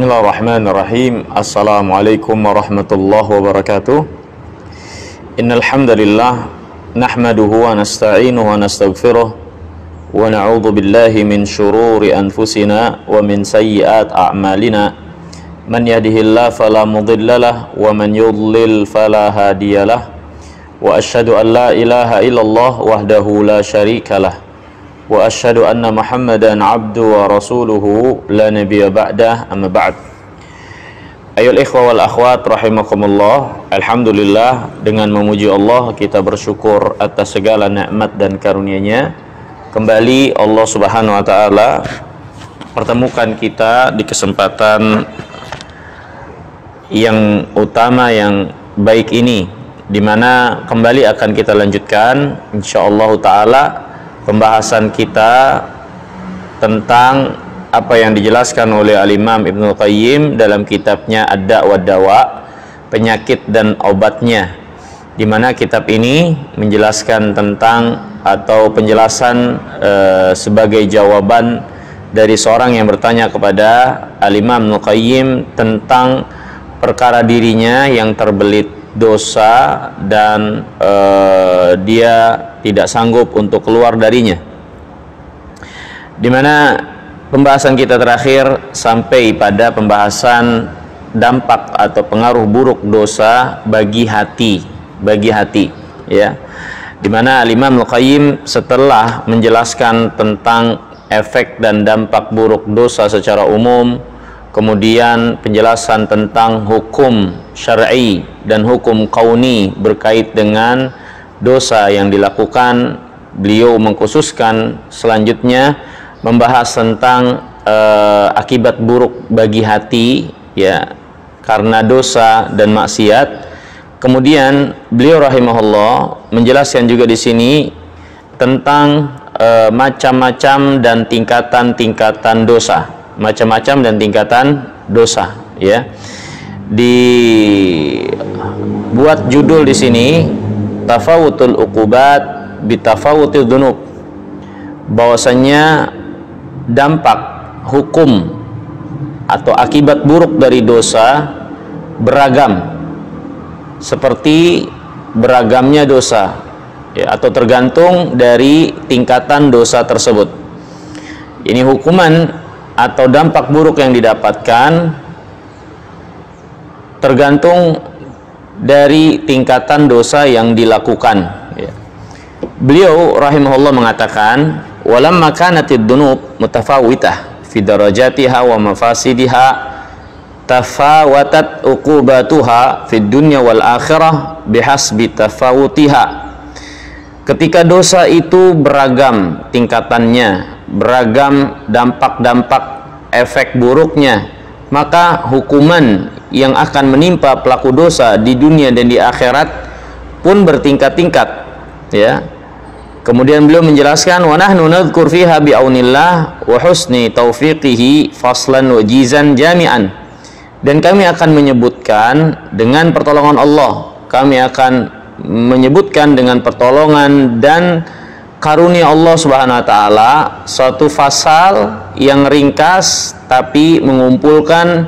Bismillahirrahmanirrahim. Assalamualaikum warahmatullahi wabarakatuh. Innal hamdalillah nahmaduhu wa nasta'inuhu wa nastaghfiruh wa na'udzu billahi min shururi anfusina wa min sayyiati a'malina. Man yahdihillahu fala mudhillalah wa man yudlil fala hadiyalah. Wa asyhadu an la ilaha illallah wahdahu la syarikalah. Wa asyhadu anna Muhammadan abdu wa rasuluhu la nabiyya ba'dah, amma ba'd. Ayol ikhwa wal akhwat rahimakumullah. Alhamdulillah, dengan memuji Allah kita bersyukur atas segala nikmat dan karunia-Nya. Kembali Allah Subhanahu wa taala pertemukan kita di kesempatan yang utama, yang baik ini, di mana kembali akan kita lanjutkan insyaallah taala pembahasan kita tentang apa yang dijelaskan oleh Al-Imam Ibnul Qayyim dalam kitabnya Ad-Da' wa Dawa, penyakit dan obatnya, di mana kitab ini menjelaskan tentang atau penjelasan sebagai jawaban dari seorang yang bertanya kepada Al-Imam Ibnul Qayyim tentang perkara dirinya yang terbelit dosa dan dia tidak sanggup untuk keluar darinya, di mana pembahasan kita terakhir sampai pada pembahasan dampak atau pengaruh buruk dosa bagi hati, ya, di mana Al-Imam Al-Qayyim setelah menjelaskan tentang efek dan dampak buruk dosa secara umum, kemudian penjelasan tentang hukum syar'i dan hukum kauni berkait dengan dosa yang dilakukan, beliau mengkhususkan selanjutnya membahas tentang akibat buruk bagi hati, ya, karena dosa dan maksiat. Kemudian beliau rahimahullah menjelaskan juga di sini tentang macam-macam dan tingkatan-tingkatan dosa, ya. Dibuat judul di sini Tafawutul uqubat bitafawutil dunub, bahwasanya dampak hukum atau akibat buruk dari dosa beragam seperti beragamnya dosa, ya, atau tergantung dari tingkatan dosa tersebut. Ini hukuman atau dampak buruk yang didapatkan tergantung dari tingkatan dosa yang dilakukan, ya. Beliau rahimahullah mengatakan, walamma kanatid dunub mutafawitah fi darajatiha wa mafasidiha tafawatat uqubatuha fid dunya wal akhirah bihasbi tafawutiha. Ketika dosa itu beragam tingkatannya, beragam dampak-dampak efek buruknya, maka hukuman yang akan menimpa pelaku dosa di dunia dan di akhirat pun bertingkat-tingkat, ya. Kemudian beliau menjelaskan, wa nahnu nadhkur fiha bi'aunillah wa husni taufiqihi faslan wa jizan jami'an. Dan kami akan menyebutkan dengan pertolongan Allah, kami akan menyebutkan dengan pertolongan dan karunia Allah Subhanahu wa taala suatu fasal yang ringkas tapi mengumpulkan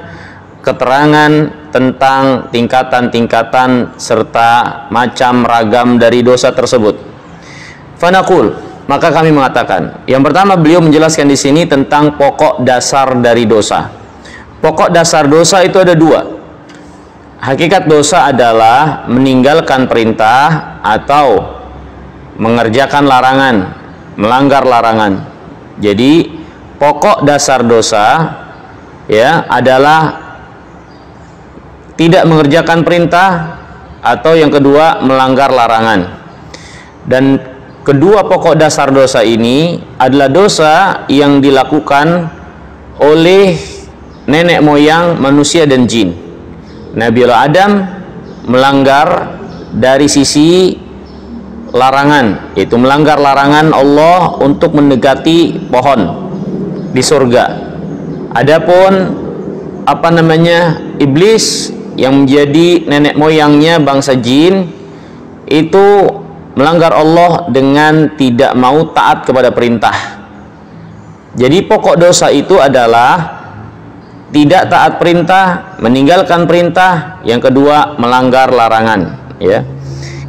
keterangan tentang tingkatan-tingkatan serta macam ragam dari dosa tersebut. Fanaqul, maka kami mengatakan, yang pertama beliau menjelaskan di sini tentang pokok dasar dari dosa. Pokok dasar dosa itu ada dua. Hakikat dosa adalah meninggalkan perintah atau mengerjakan larangan, melanggar larangan. Jadi pokok dasar dosa, ya, adalah tidak mengerjakan perintah atau yang kedua melanggar larangan. Dan kedua pokok dasar dosa ini adalah dosa yang dilakukan oleh nenek moyang manusia dan jin. Nabi Adam melanggar dari sisi larangan, yaitu melanggar larangan Allah untuk mendekati pohon di surga. Adapun iblis yang menjadi nenek moyangnya bangsa jin itu melanggar Allah dengan tidak mau taat kepada perintah. Jadi pokok dosa itu adalah tidak taat perintah, meninggalkan perintah. Yang kedua, melanggar larangan, ya.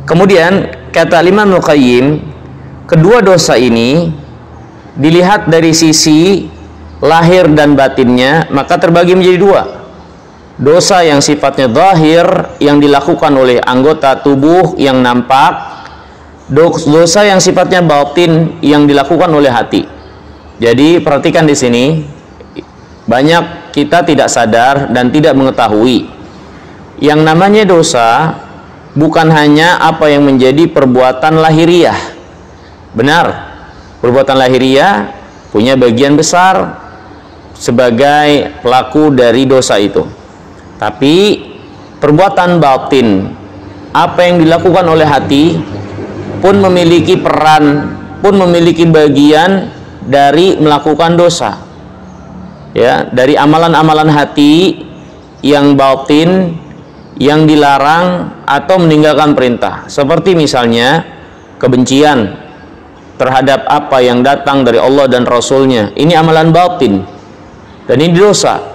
Kemudian kata Imam Al-Qayyim, kedua dosa ini dilihat dari sisi lahir dan batinnya, maka terbagi menjadi dua. Dosa yang sifatnya zahir, yang dilakukan oleh anggota tubuh yang nampak. Dosa yang sifatnya batin, yang dilakukan oleh hati. Jadi perhatikan di sini, banyak kita tidak sadar dan tidak mengetahui yang namanya dosa bukan hanya apa yang menjadi perbuatan lahiriah. Benar, perbuatan lahiriah punya bagian besar sebagai pelaku dari dosa itu. Tapi perbuatan batin, apa yang dilakukan oleh hati, pun memiliki peran, pun memiliki bagian dari melakukan dosa. Ya, dari amalan-amalan hati yang batin, yang dilarang atau meninggalkan perintah. Seperti misalnya kebencian terhadap apa yang datang dari Allah dan Rasulnya. Ini amalan batin dan ini dosa.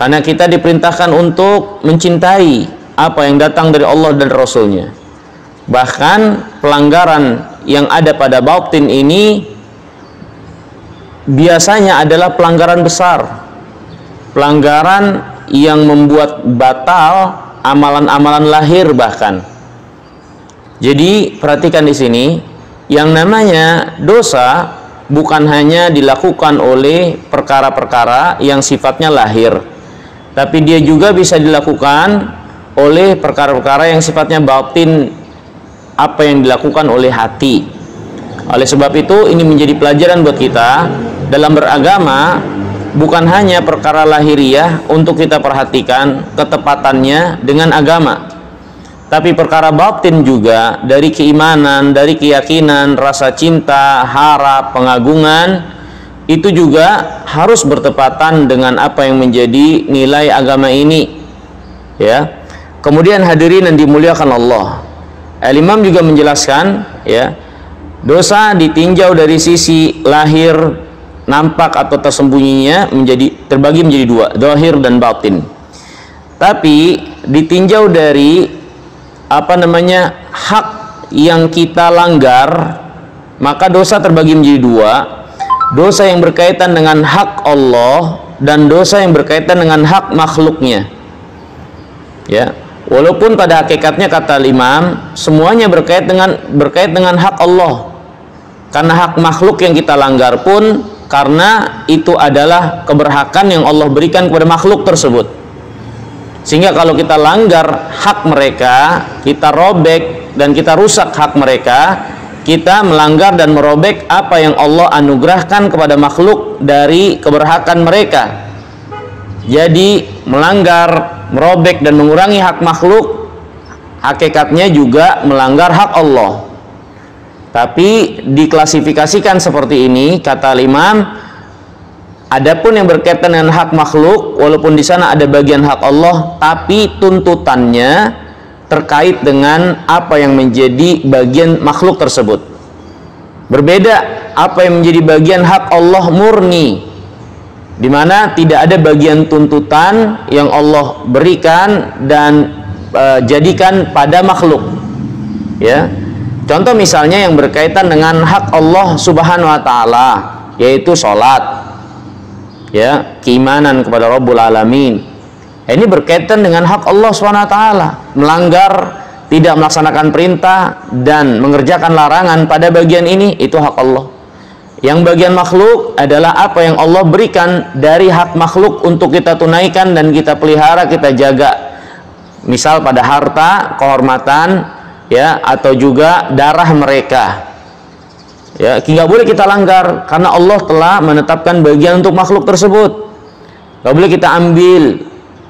Karena kita diperintahkan untuk mencintai apa yang datang dari Allah dan Rasulnya. Bahkan pelanggaran yang ada pada batin ini biasanya adalah pelanggaran besar, pelanggaran yang membuat batal amalan-amalan lahir bahkan. Jadi perhatikan di sini, yang namanya dosa bukan hanya dilakukan oleh perkara-perkara yang sifatnya lahir, tapi dia juga bisa dilakukan oleh perkara-perkara yang sifatnya batin, apa yang dilakukan oleh hati. Oleh sebab itu ini menjadi pelajaran buat kita dalam beragama, bukan hanya perkara lahiriah untuk kita perhatikan ketepatannya dengan agama, tapi perkara batin juga, dari keimanan, dari keyakinan, rasa cinta, harap, pengagungan, itu juga harus bertepatan dengan apa yang menjadi nilai agama ini, ya. Kemudian hadirin yang dimuliakan Allah, Al-Imam juga menjelaskan, ya, dosa ditinjau dari sisi lahir, nampak atau tersembunyinya, terbagi menjadi dua, zahir dan batin. Tapi ditinjau dari hak yang kita langgar, maka dosa terbagi menjadi dua. Dosa yang berkaitan dengan hak Allah dan dosa yang berkaitan dengan hak makhluknya. Ya, walaupun pada hakikatnya kata Imam, semuanya berkait dengan hak Allah. Karena hak makhluk yang kita langgar pun karena itu adalah keberhakan yang Allah berikan kepada makhluk tersebut. Sehingga kalau kita langgar hak mereka, kita robek dan kita rusak hak mereka, kita melanggar dan merobek apa yang Allah anugerahkan kepada makhluk dari keberhakan mereka. Jadi melanggar, merobek dan mengurangi hak makhluk, hakikatnya juga melanggar hak Allah. Tapi diklasifikasikan seperti ini, kata Imam, adapun yang berkaitan dengan hak makhluk, walaupun di sana ada bagian hak Allah, tapi tuntutannya terkait dengan apa yang menjadi bagian makhluk tersebut. Berbeda apa yang menjadi bagian hak Allah murni, di mana tidak ada bagian tuntutan yang Allah berikan dan jadikan pada makhluk. Ya. Contoh misalnya yang berkaitan dengan hak Allah Subhanahu wa taala, yaitu salat. Ya, keimanan kepada Rabbul Alamin. Ini berkaitan dengan hak Allah SWT. Melanggar, tidak melaksanakan perintah dan mengerjakan larangan pada bagian ini, itu hak Allah. Yang bagian makhluk adalah apa yang Allah berikan dari hak makhluk untuk kita tunaikan dan kita pelihara, kita jaga. Misal pada harta, kehormatan, ya, atau juga darah mereka. Ya, nggak boleh kita langgar karena Allah telah menetapkan bagian untuk makhluk tersebut. Nggak boleh kita ambil,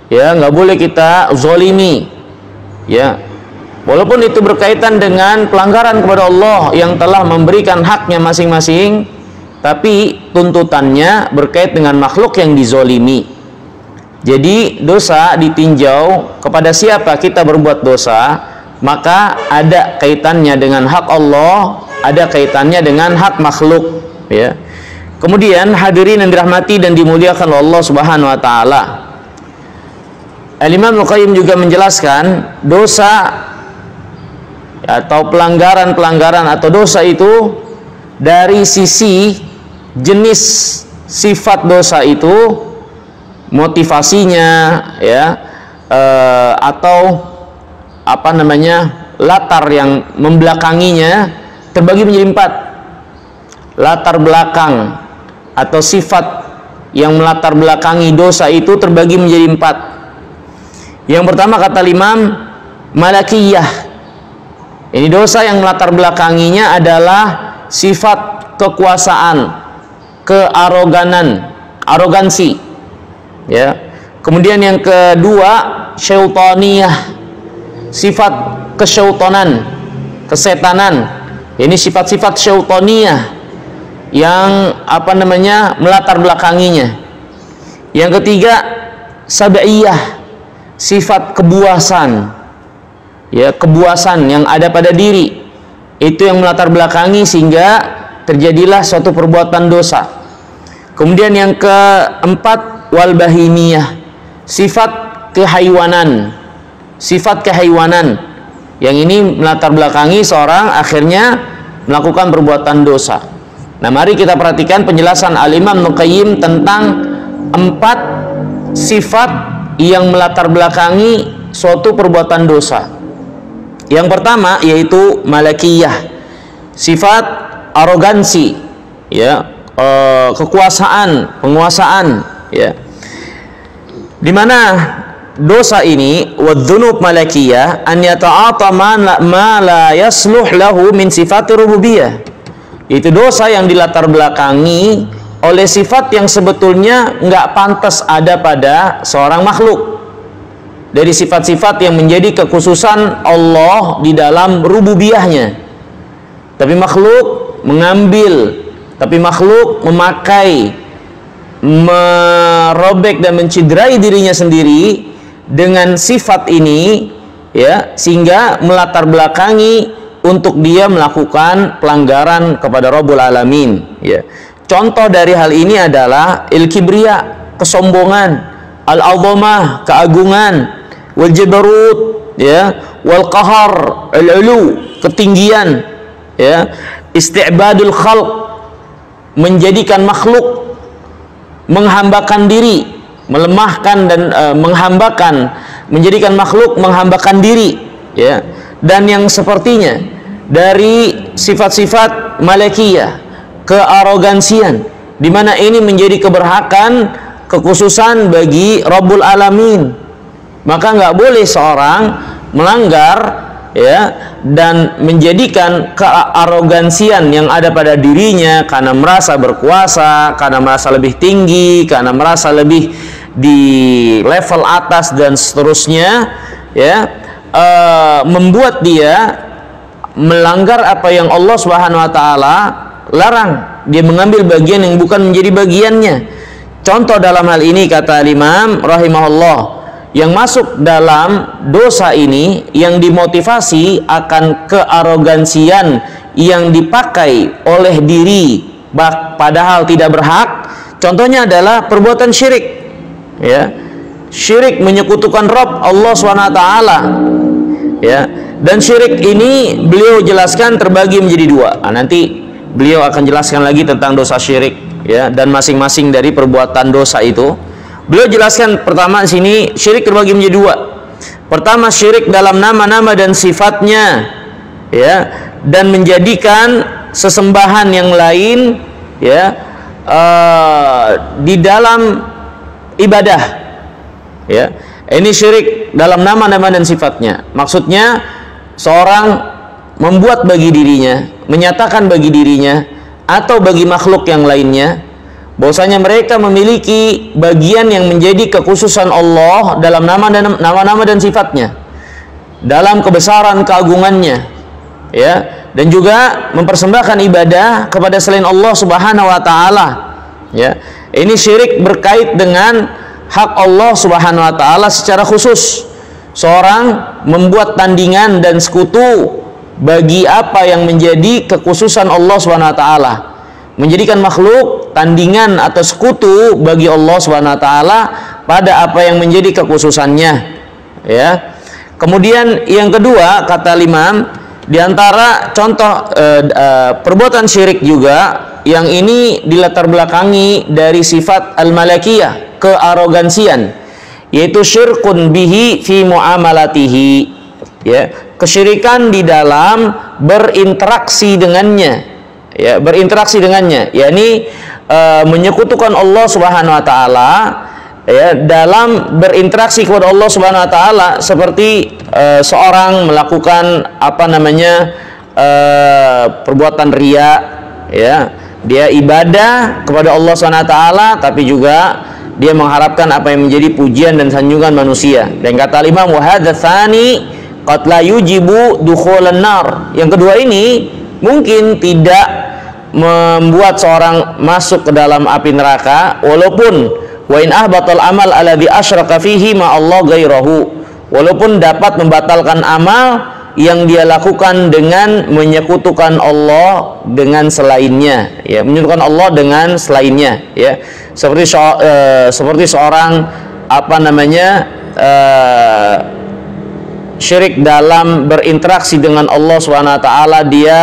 ya, nggak boleh kita zolimi, ya, walaupun itu berkaitan dengan pelanggaran kepada Allah yang telah memberikan haknya masing-masing, tapi tuntutannya berkait dengan makhluk yang dizolimi. Jadi dosa ditinjau kepada siapa kita berbuat dosa, maka ada kaitannya dengan hak Allah, ada kaitannya dengan hak makhluk, ya. Kemudian hadirin yang dirahmati dan dimuliakan oleh Allah Subhanahu wa taala, Al-Imam Al-Qayyim juga menjelaskan dosa atau pelanggaran atau dosa itu dari sisi jenis sifat dosa itu, motivasinya, ya, atau apa namanya, latar yang membelakanginya terbagi menjadi 4. Latar belakang atau sifat yang melatar belakangi dosa itu terbagi menjadi 4. Yang pertama kata Imam, malakiyah. Ini dosa yang melatar belakanginya adalah sifat kekuasaan, kearoganan, arogansi, ya. Kemudian yang kedua, syaitaniyah, sifat kesyaitanan, kesetanan. Ini sifat-sifat syaitaniyah yang apa namanya, melatar belakanginya. Yang ketiga, sab'iyah, sifat kebuasan, ya, kebuasan yang ada pada diri, itu yang melatar belakangi sehingga terjadilah suatu perbuatan dosa. Kemudian yang keempat, wal bahimiyah, sifat kehaiwanan, sifat kehaiwanan yang ini melatar belakangi seorang akhirnya melakukan perbuatan dosa. Nah, mari kita perhatikan penjelasan Al-Imam Al-Qayyim tentang 4 sifat yang melatar belakangi suatu perbuatan dosa. Yang pertama yaitu malakiyah, sifat arogansi, ya, kekuasaan, penguasaan, ya. Di mana dosa ini, wadzunub malakiyah, an yata'ata ma la yasluh lahu min sifat rububiyah. Itu dosa yang dilatar belakangi oleh sifat yang sebetulnya nggak pantas ada pada seorang makhluk, dari sifat-sifat yang menjadi kekhususan Allah di dalam rububiyahnya. Tapi makhluk mengambil, tapi makhluk memakai, merobek dan menciderai dirinya sendiri dengan sifat ini, ya, sehingga melatar belakangi untuk dia melakukan pelanggaran kepada Rabbul Alamin, ya. Contoh dari hal ini adalah il-kibriya, kesombongan, al-azamah, keagungan, wal jabarut, ya, wal qahar, al-ulu, ketinggian, ya, isti'badul khalq, menjadikan makhluk, menghambakan diri, melemahkan dan menghambakan, menjadikan makhluk menghambakan diri, ya, dan yang sepertinya dari sifat-sifat malakiyah, kearogansian, di mana ini menjadi keberhakan, kekhususan bagi Rabbul Alamin. Maka nggak boleh seorang melanggar, ya, dan menjadikan kearogansian yang ada pada dirinya karena merasa berkuasa, karena merasa lebih tinggi, karena merasa lebih di level atas dan seterusnya, ya, membuat dia melanggar apa yang Allah Subhanahu wa taala larang. Dia mengambil bagian yang bukan menjadi bagiannya. Contoh dalam hal ini kata Imam rahimahullah, yang masuk dalam dosa ini yang dimotivasi akan kearogansian yang dipakai oleh diri padahal tidak berhak. Contohnya adalah perbuatan syirik, ya. Syirik menyekutukan Rabb Allah SWT, ya. Dan syirik ini beliau jelaskan terbagi menjadi 2. Nah, nanti beliau akan jelaskan lagi tentang dosa syirik, ya, dan masing-masing dari perbuatan dosa itu. Beliau jelaskan pertama di sini syirik terbagi menjadi 2. Pertama, syirik dalam nama-nama dan sifatnya, ya, dan menjadikan sesembahan yang lain, ya, di dalam ibadah, ya. Ini syirik dalam nama-nama dan sifatnya. Maksudnya seorang membuat bagi dirinya, menyatakan bagi dirinya atau bagi makhluk yang lainnya bahwasanya mereka memiliki bagian yang menjadi kekhususan Allah dalam nama-nama dan sifatnya, dalam kebesaran keagungannya, ya, dan juga mempersembahkan ibadah kepada selain Allah Subhanahu wa taala, ya. Ini syirik berkait dengan hak Allah Subhanahu wa taala secara khusus. Seorang membuat tandingan dan sekutu bagi apa yang menjadi kekhususan Allah Subhanahu wa taala. menjadikan makhluk tandingan atau sekutu bagi Allah Subhanahu wa taala pada apa yang menjadi kekhususannya, ya. Kemudian yang kedua, kata Imam, di antara contoh perbuatan syirik juga yang ini dilatar belakangi dari sifat al-malakiyah, kearogansian, yaitu syirkun bihi fi muamalatihi, ya, kesyirikan di dalam berinteraksi dengannya. Ya, berinteraksi dengannya, yakni menyekutukan Allah Subhanahu wa taala, ya, dalam berinteraksi kepada Allah Subhanahu wa taala seperti seorang melakukan perbuatan riya, ya. Dia ibadah kepada Allah Subhanahu wa taala tapi juga dia mengharapkan apa yang menjadi pujian dan sanjungan manusia. Dan kata Imam, wa hadza tsani qad la yujibu dukhulan nar. Yang kedua ini mungkin tidak membuat seorang masuk ke dalam api neraka, walaupun wa in ahbatal amal alladhi asyraka fihi ma Allah ghairahu, walaupun dapat membatalkan amal yang dia lakukan dengan menyekutukan Allah dengan selainnya, ya, menyekutukan Allah dengan selainnya, ya, seperti seorang syirik dalam berinteraksi dengan Allah Subhanahu wa taala, dia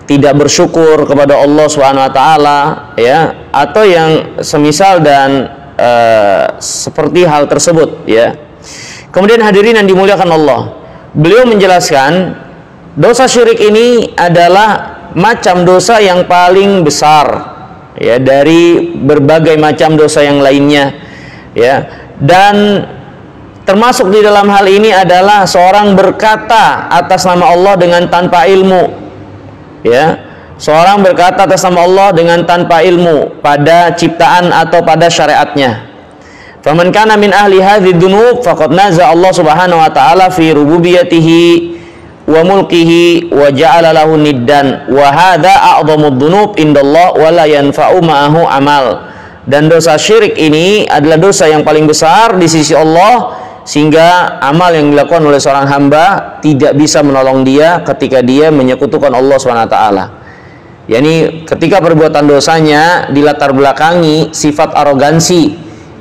tidak bersyukur kepada Allah Subhanahu wa taala, ya, atau yang semisal dan seperti hal tersebut, ya. Kemudian hadirin yang dimuliakan Allah, beliau menjelaskan dosa syirik ini adalah macam dosa yang paling besar, ya, dari berbagai macam dosa yang lainnya, ya. Dan termasuk di dalam hal ini adalah seorang berkata atas nama Allah dengan tanpa ilmu, ya, seorang berkata atas nama Allah dengan tanpa ilmu pada ciptaan atau pada syariatnya. Faman kana min ahli hadhihi dzunub faqad naza Allah Subhanahu wa taala fi rububiyyatihi wa mulkihi wa ja'ala lahu niddan wa hadza a'dhamud dzunub indallah wa la yanfa'u ma'ahu amal. Dan dosa syirik ini adalah dosa yang paling besar di sisi Allah, sehingga amal yang dilakukan oleh seorang hamba tidak bisa menolong dia ketika dia menyekutukan Allah Subhanahu wa taala. yakni ketika perbuatan dosanya dilatar belakangi sifat arogansi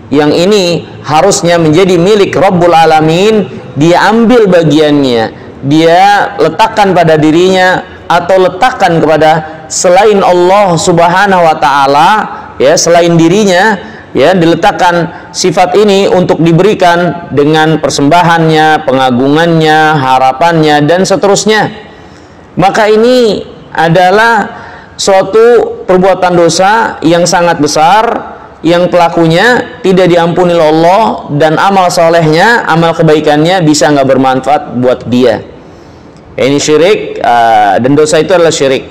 yang ini harusnya menjadi milik Rabbul Alamin, dia ambil bagiannya, dia letakkan pada dirinya atau letakkan kepada selain Allah Subhanahu wa taala, ya, selain dirinya, ya, diletakkan sifat ini untuk diberikan dengan persembahannya, pengagungannya, harapannya, dan seterusnya. Maka ini adalah suatu perbuatan dosa yang sangat besar, yang pelakunya tidak diampuni oleh Allah, dan amal solehnya, amal kebaikannya bisa nggak bermanfaat buat dia. Ini syirik, dan dosa itu adalah syirik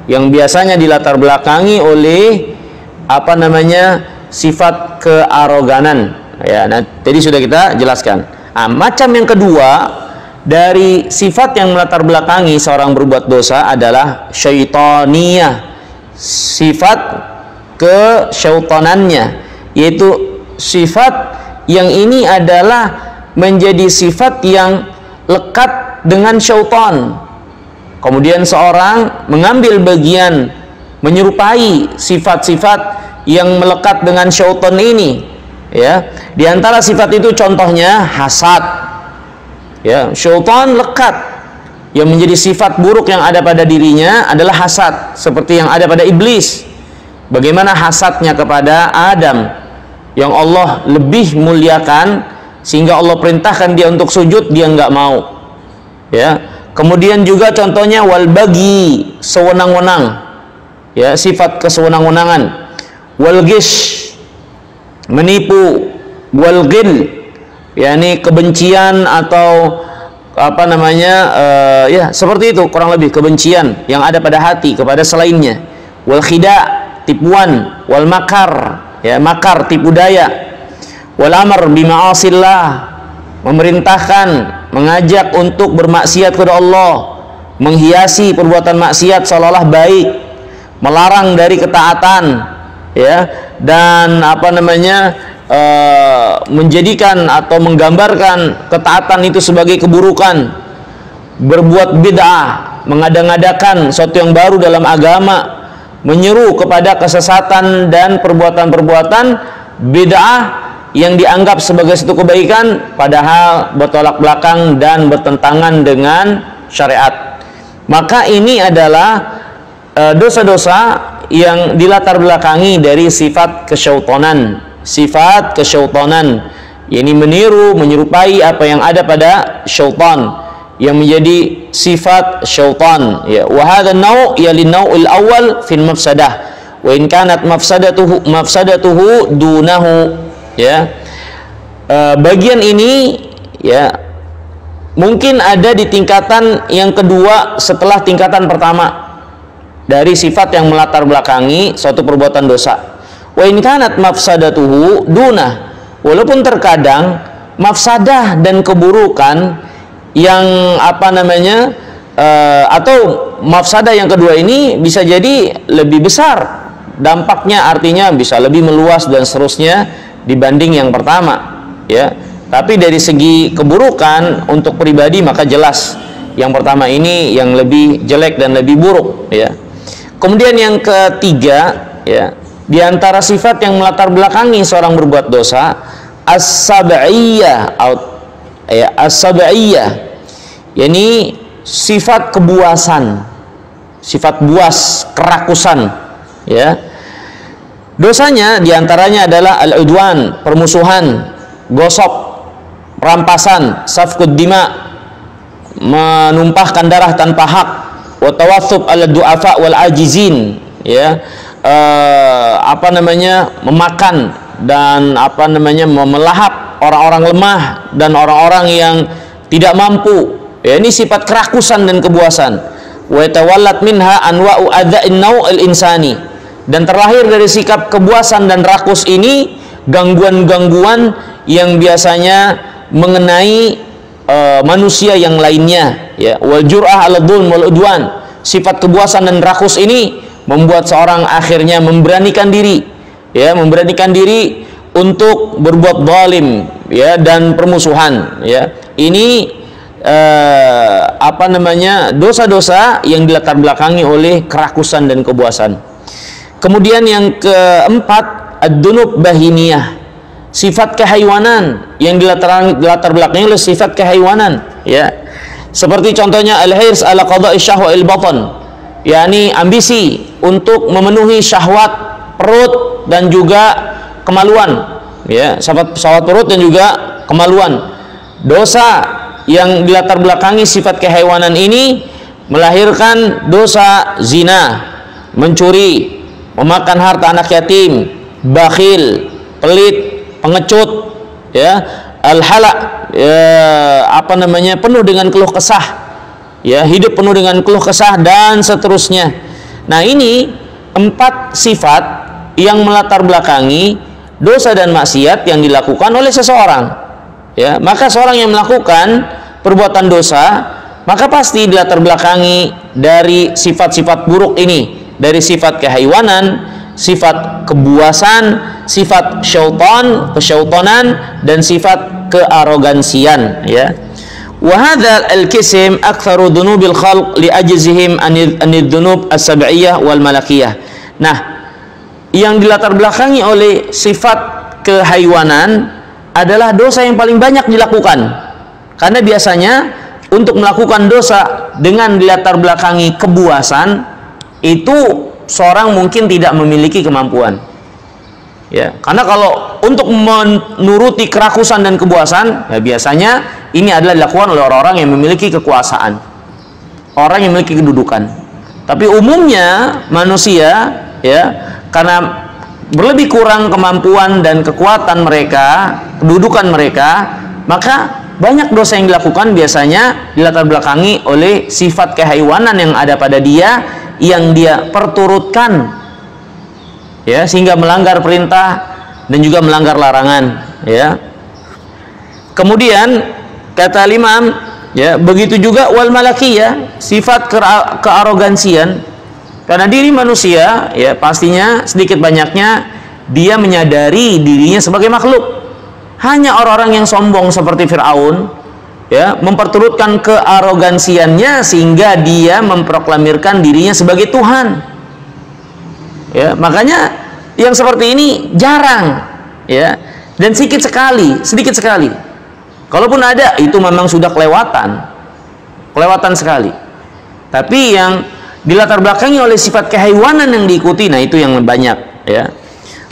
yang biasanya dilatar belakangi oleh sifat kearoganan, ya. Nah, tadi sudah kita jelaskan. Macam yang kedua dari sifat yang melatar belakangi seorang berbuat dosa adalah syaitaniyah, sifat kesyaitanannya, yaitu sifat yang ini adalah menjadi sifat yang lekat dengan syaitan. Kemudian seorang mengambil bagian menyerupai sifat-sifat yang melekat dengan syaitan ini, ya. Di antara sifat itu contohnya hasad, ya. Syaitan lekat, yang menjadi sifat buruk yang ada pada dirinya adalah hasad, seperti yang ada pada iblis. Bagaimana hasadnya kepada Adam yang Allah lebih muliakan, sehingga Allah perintahkan dia untuk sujud, dia nggak mau, ya. Kemudian juga contohnya wal bagi, sewenang-wenang, ya, sifat kesewenang-wenangan. Wal gish, menipu. Wal ghil, yakni kebencian atau ya seperti itu kurang lebih, kebencian yang ada pada hati kepada selainnya. Wal khida, tipuan. Wal makar, ya, makar, tipu daya. Wal amr bima'asillah, memerintahkan, mengajak untuk bermaksiat kepada Allah, menghiasi perbuatan maksiat seolah-olah baik, melarang dari ketaatan, ya, dan menjadikan atau menggambarkan ketaatan itu sebagai keburukan, berbuat bid'ah, mengada-ngadakan sesuatu yang baru dalam agama, menyeru kepada kesesatan dan perbuatan-perbuatan bid'ah yang dianggap sebagai satu kebaikan, padahal bertolak belakang dan bertentangan dengan syariat. Maka ini adalah dosa-dosa yang dilatar belakangi dari sifat kesyaitanan. Sifat kesyaitanan, yakni meniru, menyerupai apa yang ada pada syaitan, yang menjadi sifat syaitan. Ya, wa hadha an-naw' yali an-naw'il awwal fil mafsadah, wa in kanat mafsadatuhu dunahu. Ya, bagian ini ya mungkin ada di tingkatan yang kedua setelah tingkatan pertama dari sifat yang melatar belakangi suatu perbuatan dosa. Wa in kanat mafsadatuhu dunah, walaupun terkadang mafsadah dan keburukan yang atau mafsadah yang kedua ini bisa jadi lebih besar dampaknya, artinya bisa lebih meluas dan seterusnya dibanding yang pertama, ya. Tapi dari segi keburukan untuk pribadi maka jelas yang pertama ini yang lebih jelek dan lebih buruk, ya. Kemudian yang ketiga, ya, di antara sifat yang melatar belakangi seorang berbuat dosa, as-sab'iyah, yakni sifat kebuasan, sifat buas, kerakusan, ya. Dosanya diantaranya adalah al-udwan, permusuhan, gosok, rampasan, safkud dima, menumpahkan darah tanpa hak, wa tawassub ala du'afa wal ajizin, ya, memakan dan melahap orang-orang lemah dan orang-orang yang tidak mampu. Ya, ini sifat kerakusan dan kebuasan. Wa tawallat minha anwa'u adza'in naw'il insani, dan terlahir dari sikap kebuasan dan rakus ini gangguan-gangguan yang biasanya mengenai manusia yang lainnya, ya. Wal jur'ah 'ala dzulm wal udwan, sifat kebuasan dan rakus ini membuat seorang akhirnya memberanikan diri, ya, memberanikan diri untuk berbuat zalim, ya, dan permusuhan, ya. Ini dosa-dosa yang dilatar belakangi oleh kerakusan dan kebuasan. Kemudian yang keempat, ad-dunub bahimiyah, sifat kehaywanan yang dilatar belakangi oleh sifat kehaywanan, ya. Seperti contohnya al-hirs ala qada'i syahwa'il batan, yakni ambisi untuk memenuhi syahwat perut dan juga kemaluan, ya, syahwat perut dan juga kemaluan. Dosa yang dilatar belakangi sifat kehaywanan ini melahirkan dosa zina, mencuri, memakan harta anak yatim, bakhil, pelit, pengecut, ya, al-hala, ya, penuh dengan keluh kesah, ya, hidup penuh dengan keluh kesah dan seterusnya. Nah, ini 4 sifat yang melatar belakangi dosa dan maksiat yang dilakukan oleh seseorang, ya. Maka seorang yang melakukan perbuatan dosa maka pasti dilatar belakangi dari sifat-sifat buruk ini, dari sifat kehaywanan, sifat kebuasan, sifat syaitan, kesyaitanan, dan sifat kearogansian, ya. Wa hadzal al-qism aktsaru dhunubil khalq li ajzihim anid dhunub as-sab'iyah wal malakiyah. Nah, yang dilatar belakangi oleh sifat kehaywanan adalah dosa yang paling banyak dilakukan. Karena biasanya untuk melakukan dosa dengan dilatar belakangi kebuasan itu seorang mungkin tidak memiliki kemampuan, ya. Karena kalau untuk menuruti kerakusan dan kebuasan, ya, biasanya ini adalah dilakukan oleh orang-orang yang memiliki kekuasaan, orang yang memiliki kedudukan. Tapi umumnya manusia, ya, karena berlebih kurang kemampuan dan kekuatan mereka, kedudukan mereka, maka banyak dosa yang dilakukan biasanya dilatar belakangi oleh sifat kehaywanan yang ada pada dia, yang dia perturutkan, ya, sehingga melanggar perintah dan juga melanggar larangan, ya. Kemudian kata Imam, ya, begitu juga wal malakiyah, sifat kearogansian. Karena diri manusia, ya, pastinya sedikit banyaknya dia menyadari dirinya sebagai makhluk. Hanya orang-orang yang sombong seperti Fir'aun, ya, memperturutkan kearogansiannya sehingga dia memproklamirkan dirinya sebagai Tuhan. Ya, makanya yang seperti ini jarang, ya, dan sedikit sekali. Kalaupun ada, itu memang sudah kelewatan sekali. Tapi yang dilatar belakangi oleh sifat kehaiwanan yang diikuti, nah itu yang banyak, ya.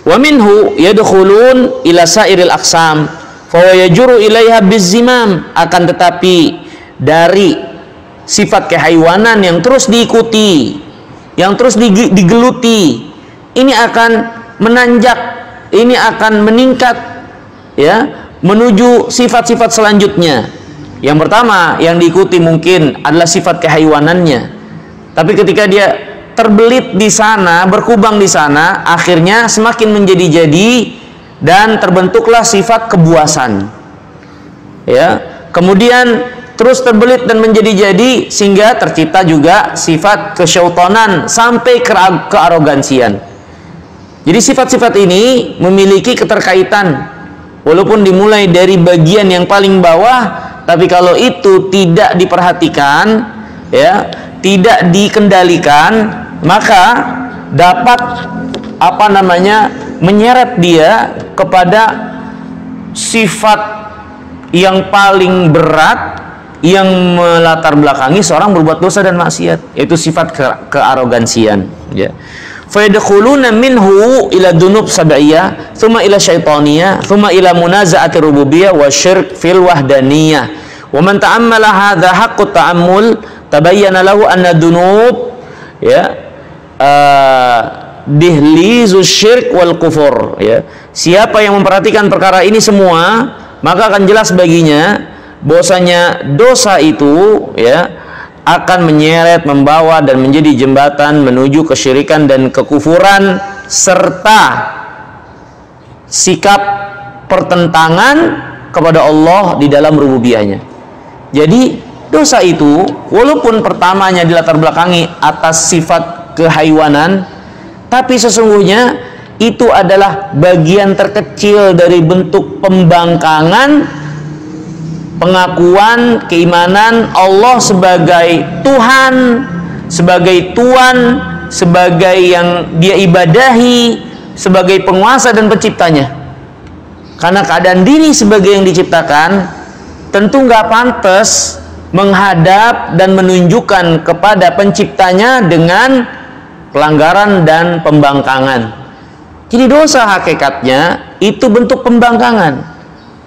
Wa minhu yadkhulun ila sairil aqsam fa yajuru ilaiha bizimam, akan tetapi dari sifat kehaiwanan yang terus diikuti, yang terus digeluti, ini akan menanjak, ini akan meningkat, ya, menuju sifat-sifat selanjutnya. Yang pertama yang diikuti mungkin adalah sifat kehaiwanannya, tapi ketika dia terbelit di sana, berkubang di sana, akhirnya semakin menjadi-jadi dan terbentuklah sifat kebuasan, ya. Kemudian terus terbelit dan menjadi-jadi sehingga tercipta juga sifat kesyaitonan sampai kearogansian. Jadi sifat-sifat ini memiliki keterkaitan, walaupun dimulai dari bagian yang paling bawah, tapi kalau itu tidak diperhatikan, ya, tidak dikendalikan, maka dapat menyeret dia kepada sifat yang paling berat yang melatar belakangi seorang berbuat dosa dan maksiat, yaitu sifat kearogansian, ya. Fayadkhuluna minhu ila dunub sab'iyah, thumma ila syaitaniyah, thumma ila munaza'ati rububiyyah wa syirk fil wahdaniyah. Wa man ta'ammala hadha haqqut ta'ammul tabayyana lahu anna dunub, ya, dihlizu syirk wal kufur, ya. Siapa yang memperhatikan perkara ini semua, maka akan jelas baginya bahwasanya dosa itu, ya, akan menyeret, membawa dan menjadi jembatan menuju kesyirikan dan kekufuran serta sikap pertentangan kepada Allah di dalam rububiyahnya. Jadi dosa itu walaupun pertamanya dilatar belakangi atas sifat kehaiwanan, tapi sesungguhnya itu adalah bagian terkecil dari bentuk pembangkangan pengakuan keimanan Allah sebagai Tuhan, sebagai Tuan, sebagai yang Dia ibadahi, sebagai penguasa dan penciptanya. Karena keadaan diri sebagai yang diciptakan tentu nggak pantas menghadap dan menunjukkan kepada penciptanya dengan pelanggaran dan pembangkangan. Jadi dosa hakikatnya itu bentuk pembangkangan,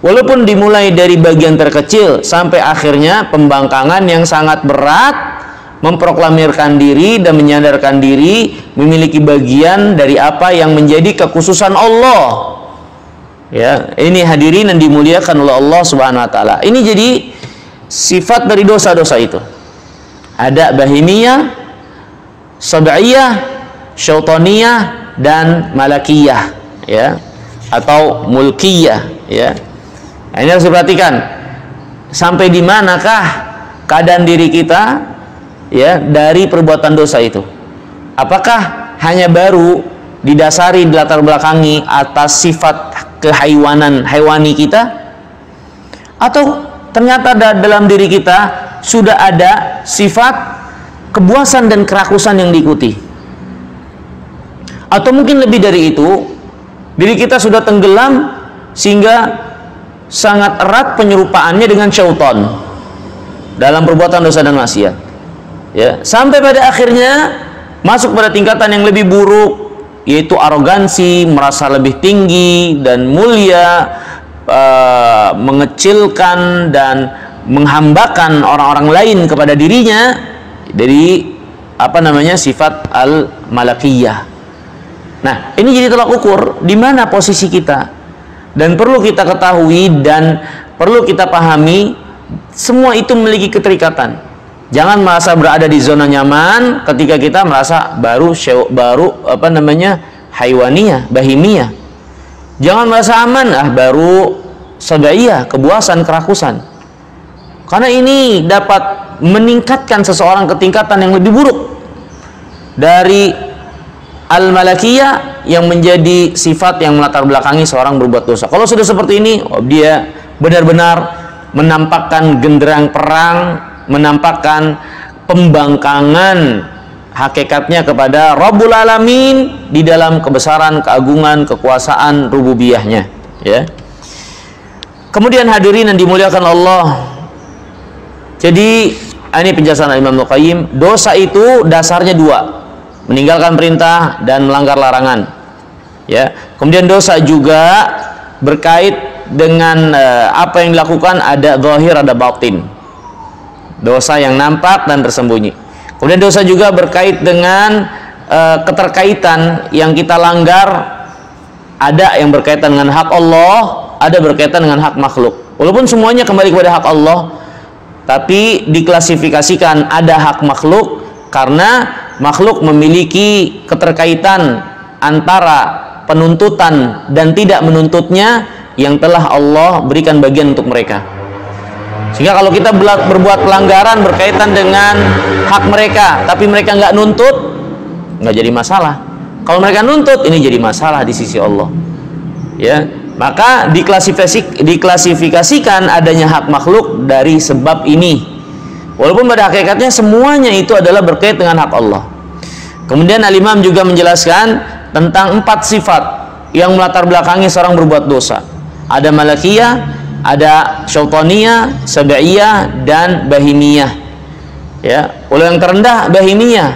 walaupun dimulai dari bagian terkecil sampai akhirnya pembangkangan yang sangat berat, memproklamirkan diri dan menyadarkan diri memiliki bagian dari apa yang menjadi kekhususan Allah. Ya, ini hadirin yang dimuliakan oleh Allah Subhanahu wa taala. Ini jadi sifat dari dosa-dosa itu. Ada bahimiyah, sab'iyah, syaitaniyah dan malakiyah, ya, atau mulkiyah, ya. Nah, ini harus diperhatikan sampai di manakah keadaan diri kita, ya, dari perbuatan dosa itu. Apakah hanya baru didasari dilatar belakangi atas sifat kehaiwanan haiwani kita, atau ternyata dalam diri kita sudah ada sifat kebuasan dan kerakusan yang diikuti, atau mungkin lebih dari itu, diri kita sudah tenggelam sehingga sangat erat penyerupaannya dengan syaitan dalam perbuatan dosa dan maksiat, ya, sampai pada akhirnya masuk pada tingkatan yang lebih buruk, yaitu arogansi, merasa lebih tinggi dan mulia, mengecilkan dan menghambakan orang-orang lain kepada dirinya dari sifat al-malakiyah. Nah, ini jadi tolak ukur di mana posisi kita. Dan perlu kita ketahui dan perlu kita pahami, semua itu memiliki keterikatan. Jangan merasa berada di zona nyaman ketika kita merasa baru haiwaniyah, bahimiyah. Jangan merasa aman, baru sab'iyah, kebuasan, kerakusan. Karena ini dapat meningkatkan seseorang ke tingkatan yang lebih buruk dari al-malakiyah yang menjadi sifat yang melatar belakangi seorang berbuat dosa. Kalau sudah seperti ini, dia benar-benar menampakkan genderang perang, menampakkan pembangkangan hakikatnya kepada Rabbul Alamin di dalam kebesaran, keagungan, kekuasaan rububiyahnya, ya. Kemudian hadirin yang dimuliakan Allah, jadi ini penjelasan Imam Al-Qayyim, dosa itu dasarnya dua, meninggalkan perintah dan melanggar larangan, ya. Kemudian dosa juga berkait dengan apa yang dilakukan, ada zahir, ada batin, dosa yang nampak dan tersembunyi. Kemudian dosa juga berkait dengan keterkaitan yang kita langgar, ada yang berkaitan dengan hak Allah, ada berkaitan dengan hak makhluk. Walaupun semuanya kembali kepada hak Allah, tapi diklasifikasikan ada hak makhluk karena makhluk memiliki keterkaitan antara penuntutan dan tidak menuntutnya yang telah Allah berikan bagian untuk mereka. Sehingga kalau kita berbuat pelanggaran berkaitan dengan hak mereka, tapi mereka nggak nuntut, nggak jadi masalah. Kalau mereka nuntut, ini jadi masalah di sisi Allah, ya. Maka diklasifikasikan adanya hak makhluk dari sebab ini. Walaupun pada hakikatnya semuanya itu adalah berkait dengan hak Allah. Kemudian Al-Imam juga menjelaskan tentang 4 sifat yang melatar belakangi seorang berbuat dosa. Ada malakiyah, ada syaitaniyah, sab'iyah, dan bahimiyah. Ya, kalau yang terendah bahimiyah,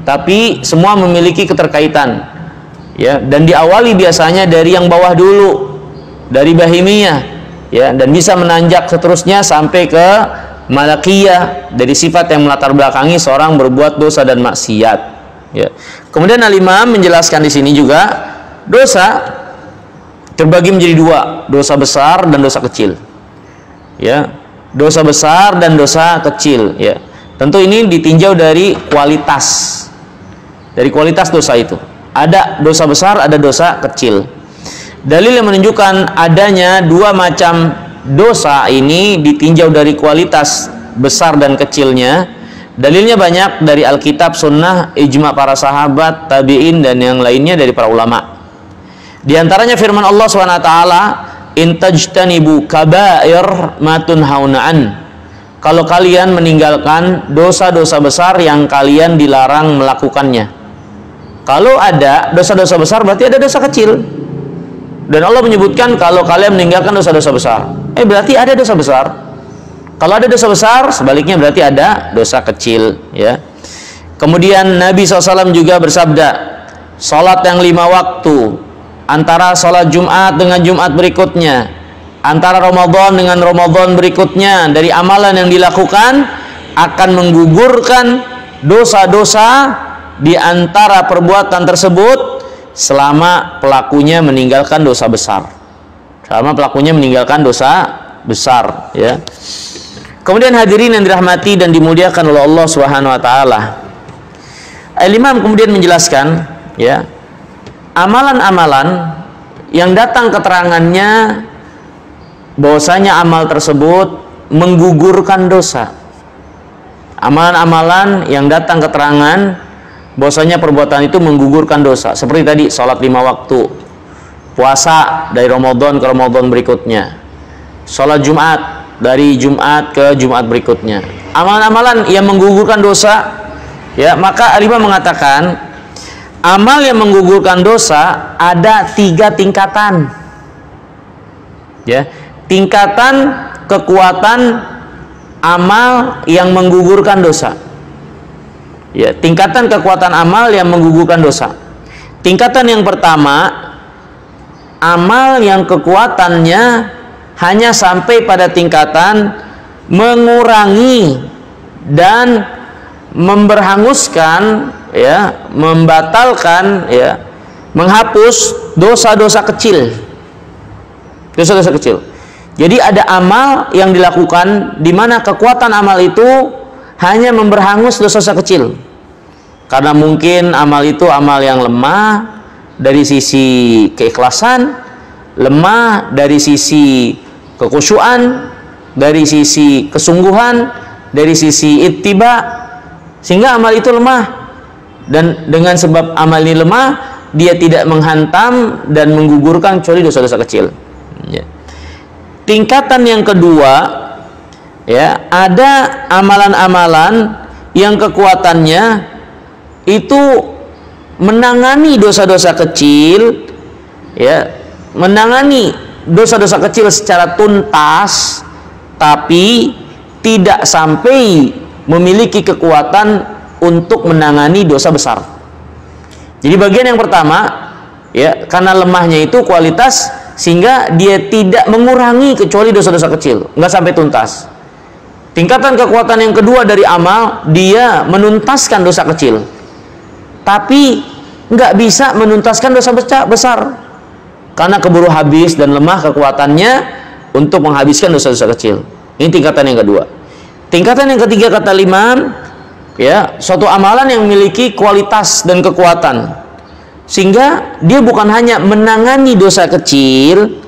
tapi semua memiliki keterkaitan. Ya, dan diawali biasanya dari yang bawah dulu, dari bahimiyah, ya, dan bisa menanjak seterusnya sampai ke malakiyah, dari sifat yang melatar belakangi seorang berbuat dosa dan maksiat. Ya. Kemudian Al-Imam menjelaskan di sini juga dosa terbagi menjadi 2, dosa besar dan dosa kecil. Ya, dosa besar dan dosa kecil, ya. Tentu ini ditinjau dari kualitas. Dari kualitas dosa itu. Ada dosa besar, ada dosa kecil. Dalil yang menunjukkan adanya 2 macam dosa ini ditinjau dari kualitas besar dan kecilnya. Dalilnya banyak dari Alkitab, Sunnah, ijma para sahabat, tabi'in, dan yang lainnya dari para ulama. Di antaranya firman Allah SWT, in tajtanibu kaba'ir ma tunhauna an. Kalau kalian meninggalkan dosa-dosa besar yang kalian dilarang melakukannya. Kalau ada dosa-dosa besar berarti ada dosa kecil. Dan Allah menyebutkan kalau kalian meninggalkan dosa-dosa besar, berarti ada dosa besar. Kalau ada dosa besar, sebaliknya berarti ada dosa kecil, ya. Kemudian Nabi SAW juga bersabda, salat yang 5 waktu, antara salat Jumat dengan Jumat berikutnya, antara Ramadan dengan Ramadan berikutnya, dari amalan yang dilakukan akan menggugurkan dosa-dosa di antara perbuatan tersebut selama pelakunya meninggalkan dosa besar. Selama pelakunya meninggalkan dosa besar, ya. Kemudian hadirin yang dirahmati dan dimuliakan oleh Allah Subhanahu wa taala. Al-Imam kemudian menjelaskan, ya, amalan-amalan yang datang keterangannya bahwasanya amal tersebut menggugurkan dosa. Amalan-amalan yang datang keterangan bahwasanya perbuatan itu menggugurkan dosa. Seperti tadi, salat 5 waktu, puasa dari Ramadan ke Ramadan berikutnya, salat Jumat dari Jumat ke Jumat berikutnya. Amalan-amalan yang menggugurkan dosa, ya, maka Al-Imam mengatakan amal yang menggugurkan dosa ada 3 tingkatan. Ya, tingkatan kekuatan amal yang menggugurkan dosa. Ya, tingkatan kekuatan amal yang menggugurkan dosa. Tingkatan yang pertama, amal yang kekuatannya hanya sampai pada tingkatan mengurangi dan memberhanguskan, ya, membatalkan, ya, menghapus dosa-dosa kecil. Dosa-dosa kecil. Jadi ada amal yang dilakukan di mana kekuatan amal itu hanya memberhangus dosa-dosa kecil. Karena mungkin amal itu amal yang lemah dari sisi keikhlasan, lemah dari sisi kekhusyuan, dari sisi kesungguhan, dari sisi ittiba, sehingga amal itu lemah. Dan dengan sebab amal ini lemah, dia tidak menghantam dan menggugurkan kecuali dosa-dosa kecil, ya. Tingkatan yang kedua, ya, ada amalan-amalan yang kekuatannya itu menangani dosa-dosa kecil, ya, menangani dosa-dosa kecil secara tuntas, tapi tidak sampai memiliki kekuatan untuk menangani dosa besar. Jadi bagian yang pertama, ya, karena lemahnya itu kualitas, sehingga dia tidak mengurangi kecuali dosa-dosa kecil, nggak sampai tuntas. Tingkatan kekuatan yang kedua dari amal, dia menuntaskan dosa kecil, tapi nggak bisa menuntaskan dosa besar, karena keburu habis dan lemah kekuatannya untuk menghabiskan dosa-dosa kecil. Ini tingkatan yang kedua. Tingkatan yang ketiga kata Imam, ya, suatu amalan yang memiliki kualitas dan kekuatan, sehingga dia bukan hanya menangani dosa kecil,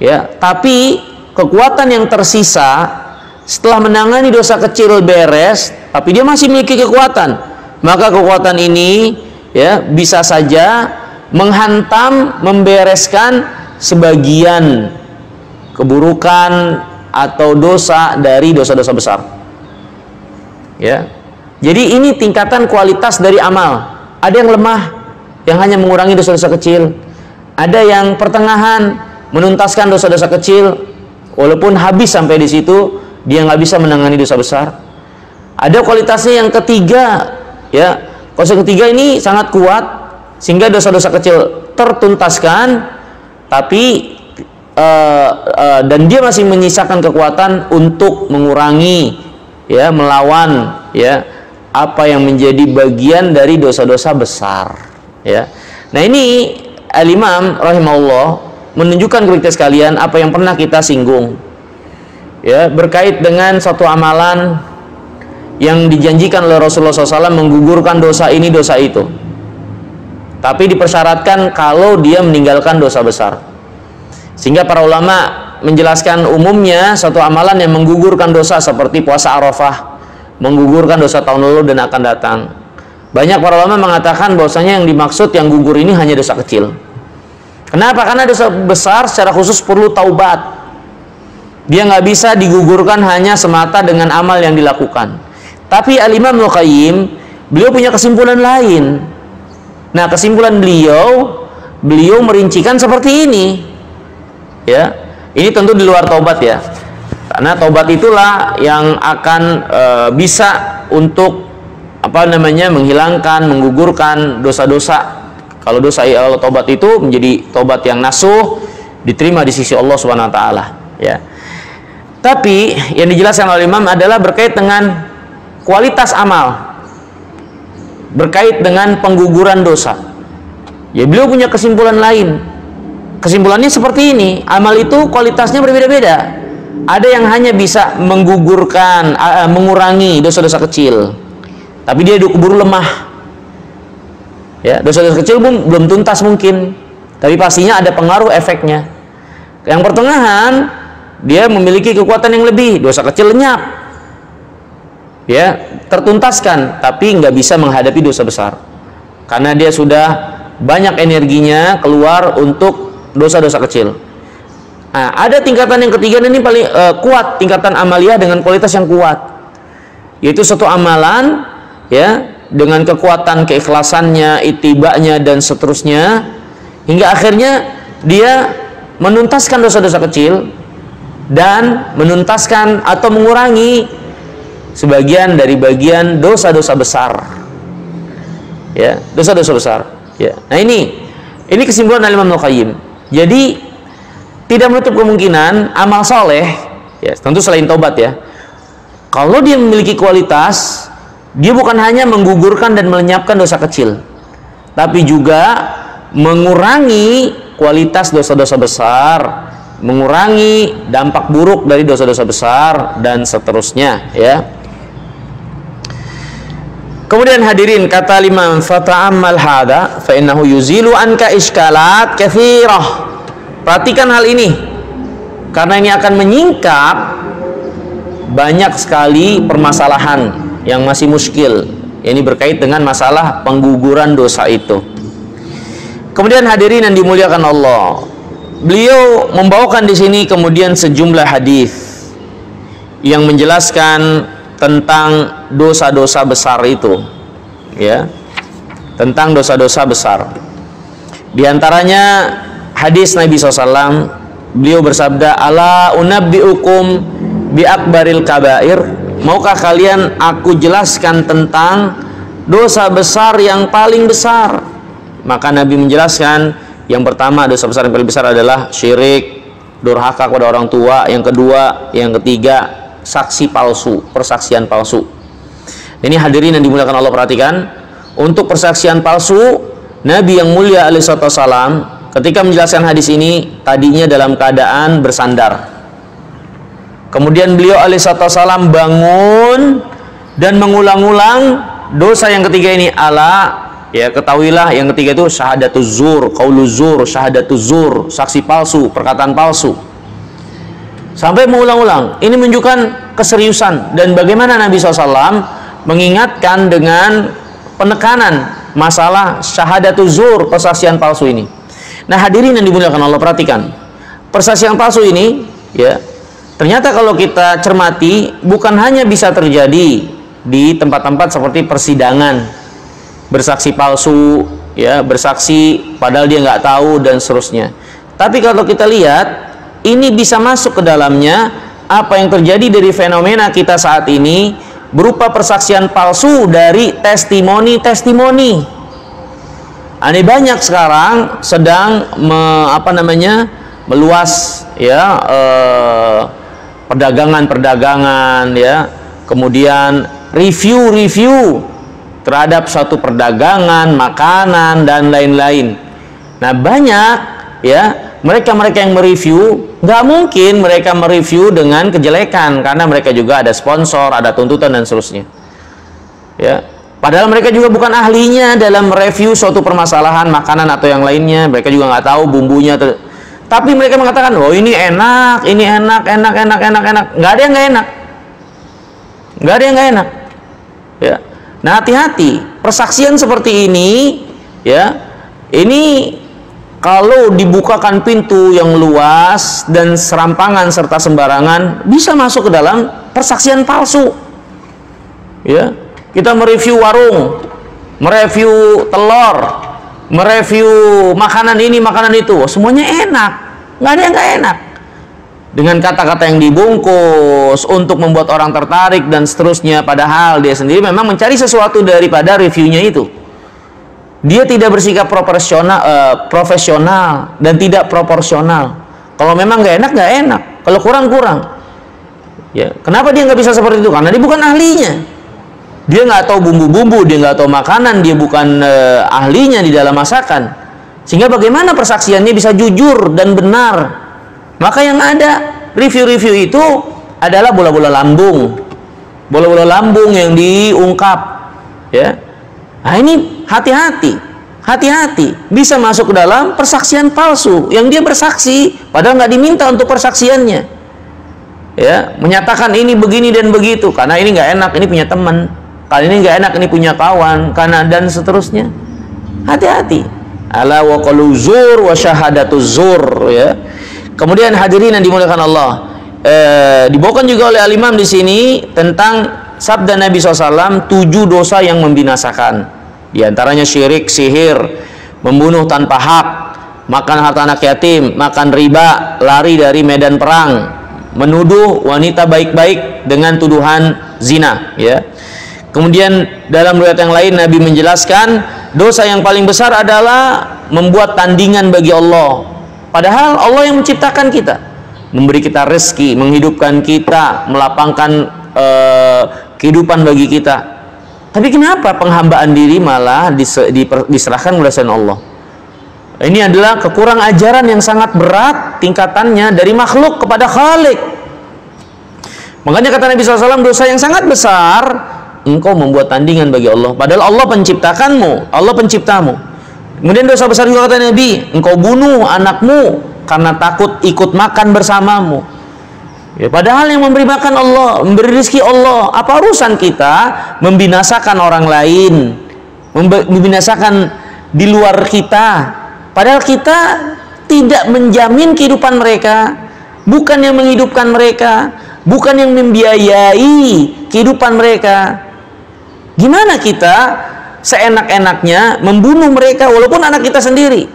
ya, tapi kekuatan yang tersisa setelah menangani dosa kecil beres, tapi dia masih memiliki kekuatan, maka kekuatan ini, ya, bisa saja menghantam, membereskan sebagian keburukan atau dosa dari dosa-dosa besar. Ya. Jadi ini tingkatan kualitas dari amal. Ada yang lemah, yang hanya mengurangi dosa-dosa kecil. Ada yang pertengahan, menuntaskan dosa-dosa kecil, walaupun habis sampai di situ, dia nggak bisa menangani dosa besar. Ada kualitasnya yang ketiga, ya. Kualitas ketiga ini sangat kuat, sehingga dosa-dosa kecil tertuntaskan, tapi dan dia masih menyisakan kekuatan untuk mengurangi, ya, melawan, ya, apa yang menjadi bagian dari dosa-dosa besar, ya. Nah, ini Al-Imam rahimahullah menunjukkan kepada kita sekalian apa yang pernah kita singgung, ya, berkait dengan suatu amalan yang dijanjikan oleh Rasulullah SAW menggugurkan dosa ini, dosa itu, tapi dipersyaratkan kalau dia meninggalkan dosa besar. Sehingga para ulama menjelaskan umumnya suatu amalan yang menggugurkan dosa seperti puasa Arafah, menggugurkan dosa tahun lalu dan akan datang. Banyak para ulama mengatakan bahwasanya yang dimaksud yang gugur ini hanya dosa kecil. Kenapa? Karena dosa besar secara khusus perlu taubat. Dia nggak bisa digugurkan hanya semata dengan amal yang dilakukan. Tapi Al-Imam Ibnu Qayyim, beliau punya kesimpulan lain. Nah, kesimpulan beliau merincikan seperti ini. Ya, ini tentu di luar taubat, ya, karena taubat itulah yang akan bisa untuk menghilangkan, menggugurkan dosa-dosa. Kalau dosa Allah taubat itu menjadi taubat yang nasuh, diterima di sisi Allah Subhanahu Wa Taala, ya. Tapi yang dijelaskan oleh Imam adalah berkait dengan kualitas amal, berkait dengan pengguguran dosa. Ya, beliau punya kesimpulan lain. Kesimpulannya seperti ini, amal itu kualitasnya berbeda-beda. Ada yang hanya bisa menggugurkan, mengurangi dosa-dosa kecil, tapi dia keburu lemah. Ya, dosa-dosa kecil belum tuntas mungkin, tapi pastinya ada pengaruh efeknya. Yang pertengahan, dia memiliki kekuatan yang lebih, dosa kecil lenyap, ya, tertuntaskan, tapi nggak bisa menghadapi dosa besar, karena dia sudah banyak energinya keluar untuk dosa-dosa kecil. Nah, ada tingkatan yang ketiga, ini paling kuat, tingkatan amaliyah dengan kualitas yang kuat, yaitu suatu amalan, ya, dengan kekuatan keikhlasannya, itibanya dan seterusnya, hingga akhirnya dia menuntaskan dosa-dosa kecil dan menuntaskan atau mengurangi sebagian dari bagian dosa-dosa besar, ya, dosa-dosa besar, ya. Nah, ini kesimpulan dari Imam Ibnu Qayyim. Jadi tidak menutup kemungkinan amal soleh, ya, tentu selain taubat, ya, kalau dia memiliki kualitas, dia bukan hanya menggugurkan dan melenyapkan dosa kecil, tapi juga mengurangi kualitas dosa-dosa besar, mengurangi dampak buruk dari dosa-dosa besar dan seterusnya, ya. Kemudian hadirin, kata Imam, fata'ammal hada fa innahu yuzilu anka iskalat katsirah. Perhatikan hal ini, karena ini akan menyingkap banyak sekali permasalahan yang masih muskil. Ini berkait dengan masalah pengguguran dosa itu. Kemudian hadirin yang dimuliakan Allah, beliau membawakan di sini kemudian sejumlah hadis yang menjelaskan tentang dosa-dosa besar itu, ya. tentang dosa-dosa besar. Di antaranya hadis Nabi SAW, beliau bersabda, ala unabbiukum bi akbaril kabair, maukah kalian aku jelaskan tentang dosa besar yang paling besar? Maka Nabi menjelaskan, yang pertama dosa besar yang paling besar adalah syirik, durhaka kepada orang tua. Yang kedua, yang ketiga, saksi palsu, persaksian palsu. Ini hadirin yang dimuliakan Allah, perhatikan, untuk persaksian palsu, Nabi yang mulia alaihissalam ketika menjelaskan hadis ini tadinya dalam keadaan bersandar. Kemudian beliau alaihissalam bangun dan mengulang-ulang dosa yang ketiga ini. Ala, ya ketahuilah yang ketiga itu syahadatuz zur, qauluz zur, syahadatuz zur, saksi palsu, perkataan palsu. Sampai mengulang-ulang. Ini menunjukkan keseriusan dan bagaimana Nabi SAW mengingatkan dengan penekanan masalah syahadatuz zur, persaksian palsu ini. Nah, hadirin yang dimuliakan Allah, perhatikan. Persaksian palsu ini, ya, ternyata kalau kita cermati bukan hanya bisa terjadi di tempat-tempat seperti persidangan, bersaksi palsu, ya, bersaksi padahal dia nggak tahu dan seterusnya. Tapi kalau kita lihat, ini bisa masuk ke dalamnya apa yang terjadi dari fenomena kita saat ini berupa persaksian palsu dari testimoni-testimoni. Ini banyak sekarang sedang meluas, ya, perdagangan-perdagangan, ya, kemudian review terhadap suatu perdagangan, makanan dan lain-lain. Nah, banyak, ya, mereka yang mereview, nggak mungkin mereka mereview dengan kejelekan, karena mereka juga ada sponsor, ada tuntutan dan seterusnya, ya. Padahal mereka juga bukan ahlinya dalam review suatu permasalahan makanan atau yang lainnya. Mereka juga nggak tahu bumbunya, tapi mereka mengatakan, oh ini enak, ini enak. Nggak ada yang nggak enak, nggak ada yang nggak enak, ya. Nah, hati-hati, persaksian seperti ini, ya, ini kalau dibukakan pintu yang luas dan serampangan serta sembarangan, bisa masuk ke dalam persaksian palsu, ya. Kita mereview warung, mereview telur, mereview makanan ini, makanan itu, semuanya enak, nggak ada yang nggak enak. Dengan kata-kata yang dibungkus untuk membuat orang tertarik dan seterusnya, padahal dia sendiri memang mencari sesuatu daripada reviewnya itu. Dia tidak bersikap profesional dan tidak proporsional. Kalau memang nggak enak, kalau kurang. Ya, kenapa dia nggak bisa seperti itu? Karena dia bukan ahlinya. Dia nggak tahu bumbu-bumbu, dia nggak tahu makanan, dia bukan ahlinya di dalam masakan. Sehingga bagaimana persaksiannya bisa jujur dan benar? Maka yang ada review-review itu adalah bola-bola lambung yang diungkap, ya. Nah, ini hati-hati bisa masuk ke dalam persaksian palsu yang dia bersaksi padahal nggak diminta untuk persaksiannya, ya, menyatakan ini begini dan begitu karena ini nggak enak, ini punya teman, kali ini nggak enak, ini punya kawan, karena dan seterusnya. Hati-hati. Ala wa qalu zur wa syahadatuz zur, ya. Kemudian hadirin yang dimuliakan Allah, dibawakan juga oleh Al-Imam di sini tentang sabda Nabi SAW, 7 dosa yang membinasakan. Di antaranya syirik, sihir, membunuh tanpa hak, makan harta anak yatim, makan riba, lari dari medan perang, menuduh wanita baik-baik dengan tuduhan zina, ya. Kemudian dalam riwayat yang lain Nabi menjelaskan dosa yang paling besar adalah membuat tandingan bagi Allah. Padahal Allah yang menciptakan kita, memberi kita rezeki, menghidupkan kita, melapangkan kehidupan bagi kita. Tapi kenapa penghambaan diri malah diserahkan kepada selain Allah? Ini adalah kekurang ajaran yang sangat berat tingkatannya dari makhluk kepada Khalik. Makanya kata Nabi SAW, dosa yang sangat besar engkau membuat tandingan bagi Allah, padahal Allah penciptakanmu, Allah penciptamu. Kemudian dosa besar juga kata Nabi, engkau bunuh anakmu karena takut ikut makan bersamamu, ya, padahal yang memberi makan Allah, memberi rezeki Allah. Apa urusan kita membinasakan orang lain, membinasakan di luar kita, padahal kita tidak menjamin kehidupan mereka, bukan yang menghidupkan mereka, bukan yang membiayai kehidupan mereka. Gimana kita seenak-enaknya membunuh mereka walaupun anak kita sendiri.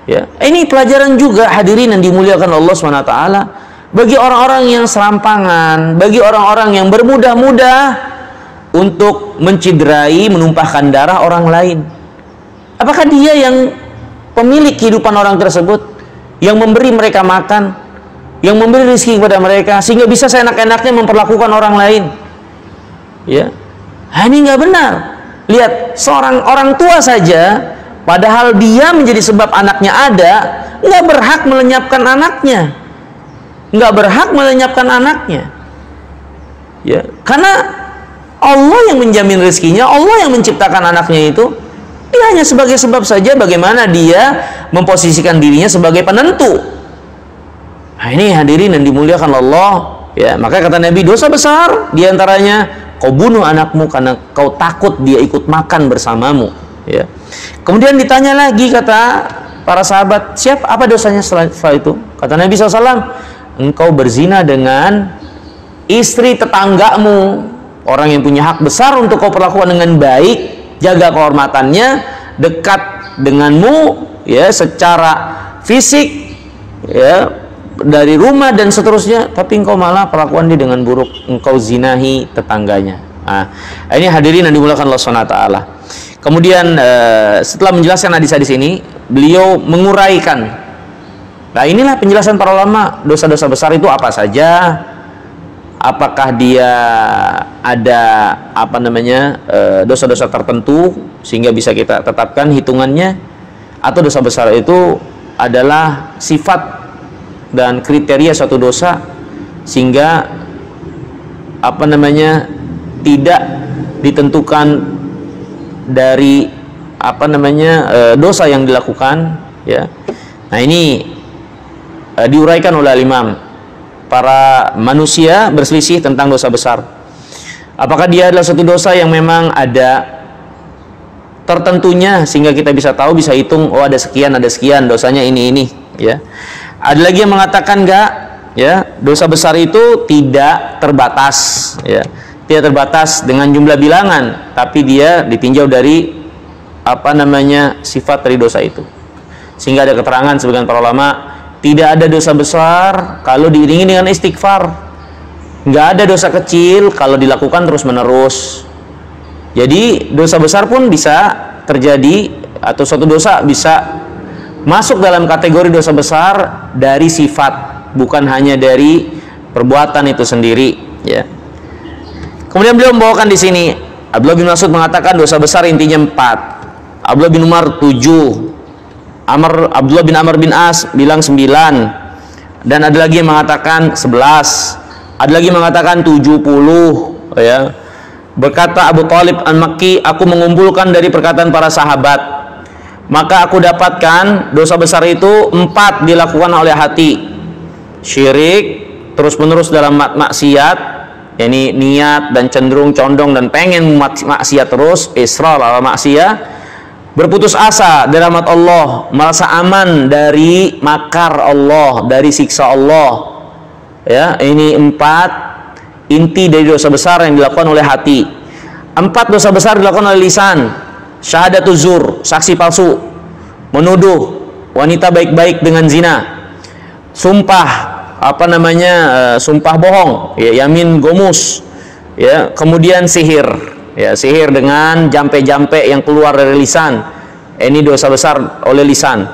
Ya, ini pelajaran juga hadirin yang dimuliakan Allah SWT bagi orang-orang yang serampangan, bagi orang-orang yang bermudah-mudah untuk menciderai, menumpahkan darah orang lain. Apakah dia yang pemilik kehidupan orang tersebut, yang memberi mereka makan, yang memberi rezeki kepada mereka sehingga bisa seenak-enaknya memperlakukan orang lain? Ya, ini nggak benar. Lihat, seorang orang tua saja, padahal dia menjadi sebab anaknya ada, nggak berhak melenyapkan anaknya, nggak berhak melenyapkan anaknya. Ya, karena Allah yang menjamin rezekinya, Allah yang menciptakan anaknya itu. Dia hanya sebagai sebab saja bagaimana dia memposisikan dirinya sebagai penentu. Nah, ini hadirin yang dimuliakan Allah. Ya, maka kata Nabi, dosa besar diantaranya kau bunuh anakmu karena kau takut dia ikut makan bersamamu. Ya. Kemudian ditanya lagi kata para sahabat, siapa apa dosanya setelah itu? Kata Nabi SAW, engkau berzina dengan istri tetanggamu, orang yang punya hak besar untuk kau perlakukan dengan baik, jaga kehormatannya, dekat denganmu ya secara fisik ya dari rumah dan seterusnya, tapi engkau malah perlakuan dia dengan buruk, engkau zinahi tetangganya. Nah, ini hadirin yang dimuliakan Allah SWT. Kemudian setelah menjelaskan hadis-hadis ini, beliau menguraikan. Nah, inilah penjelasan para ulama, dosa-dosa besar itu apa saja, apakah dia ada dosa-dosa tertentu sehingga bisa kita tetapkan hitungannya, atau dosa besar itu adalah sifat dan kriteria suatu dosa sehingga tidak ditentukan dari dosa yang dilakukan ya. Nah, ini diuraikan oleh imam. Para manusia berselisih tentang dosa besar. Apakah dia adalah satu dosa yang memang ada tertentunya sehingga kita bisa tahu, bisa hitung, oh ada sekian dosanya ini ya. Ada lagi yang mengatakan enggak ya, dosa besar itu tidak terbatas ya. Tidak terbatas dengan jumlah bilangan, tapi dia ditinjau dari sifat dari dosa itu. Sehingga ada keterangan sebagian para ulama, tidak ada dosa besar kalau diiringi dengan istighfar. Nggak ada dosa kecil kalau dilakukan terus-menerus. Jadi dosa besar pun bisa terjadi, atau suatu dosa bisa masuk dalam kategori dosa besar dari sifat, bukan hanya dari perbuatan itu sendiri. Ya. Kemudian beliau membawakan di sini, Abdullah bin Mas'ud mengatakan dosa besar intinya 4, Abdullah bin Umar 7, Abdullah bin Amr bin As bilang 9, dan ada lagi yang mengatakan 11, ada lagi yang mengatakan 70 ya. Berkata Abu Thalib Al-Makki, aku mengumpulkan dari perkataan para sahabat, maka aku dapatkan dosa besar itu 4 dilakukan oleh hati, syirik, terus menerus dalam maksiat, yakni niat dan cenderung condong dan pengen maksiat terus, israr ala maksiat, berputus asa dari rahmat Allah, merasa aman dari makar Allah, dari siksa Allah. Ya, ini 4 inti dari dosa besar yang dilakukan oleh hati. 4 dosa besar dilakukan oleh lisan, syahadatuz zur, saksi palsu, menuduh wanita baik-baik dengan zina, sumpah sumpah bohong, ya, yamin gomus, ya, kemudian sihir, ya, sihir dengan jampe-jampe yang keluar dari lisan. Ini dosa besar oleh lisan.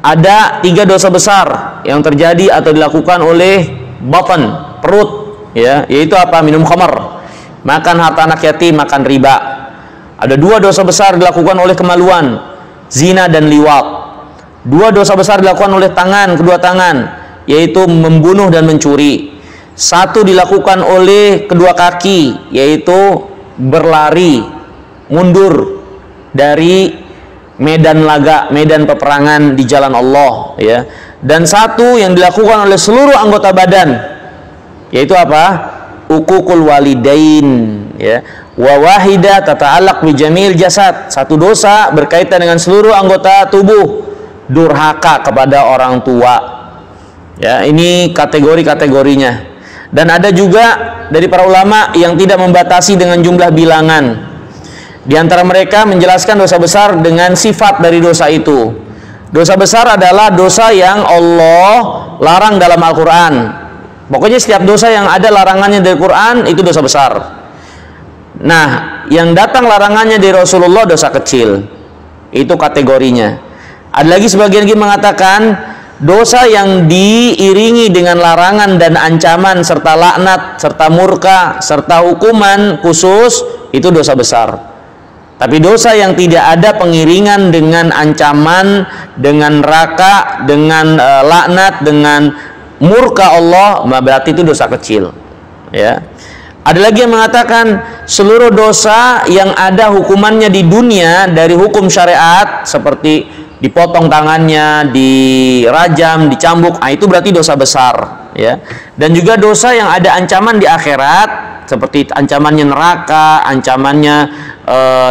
Ada 3 dosa besar yang terjadi atau dilakukan oleh batan, perut, ya, yaitu apa? Minum khamar, makan harta anak yatim, makan riba. Ada 2 dosa besar dilakukan oleh kemaluan, zina dan liwat. 2 dosa besar dilakukan oleh tangan, kedua tangan, yaitu membunuh dan mencuri. 1 dilakukan oleh kedua kaki, yaitu berlari mundur dari medan laga, medan peperangan di jalan Allah, ya. Dan 1 yang dilakukan oleh seluruh anggota badan, yaitu apa? Uququl walidain, ya. Wa wahida tata'allaq bi jamil jasad. 1 dosa berkaitan dengan seluruh anggota tubuh, durhaka kepada orang tua. Ya, ini kategori-kategorinya. Dan ada juga dari para ulama yang tidak membatasi dengan jumlah bilangan. Di antara mereka menjelaskan dosa besar dengan sifat dari dosa itu. Dosa besar adalah dosa yang Allah larang dalam Al-Quran. Pokoknya setiap dosa yang ada larangannya dari Quran itu dosa besar. Nah, yang datang larangannya dari Rasulullah dosa kecil. Itu kategorinya. Ada lagi sebagian lagi mengatakan dosa yang diiringi dengan larangan dan ancaman serta laknat, serta murka, serta hukuman khusus itu dosa besar. Tapi dosa yang tidak ada pengiringan dengan ancaman, dengan neraka, dengan laknat, dengan murka Allah, berarti itu dosa kecil. Ya. Ada lagi yang mengatakan seluruh dosa yang ada hukumannya di dunia dari hukum syariat seperti dipotong tangannya, dirajam, dicambuk, itu berarti dosa besar. Ya. Dan juga dosa yang ada ancaman di akhirat seperti ancamannya neraka, ancamannya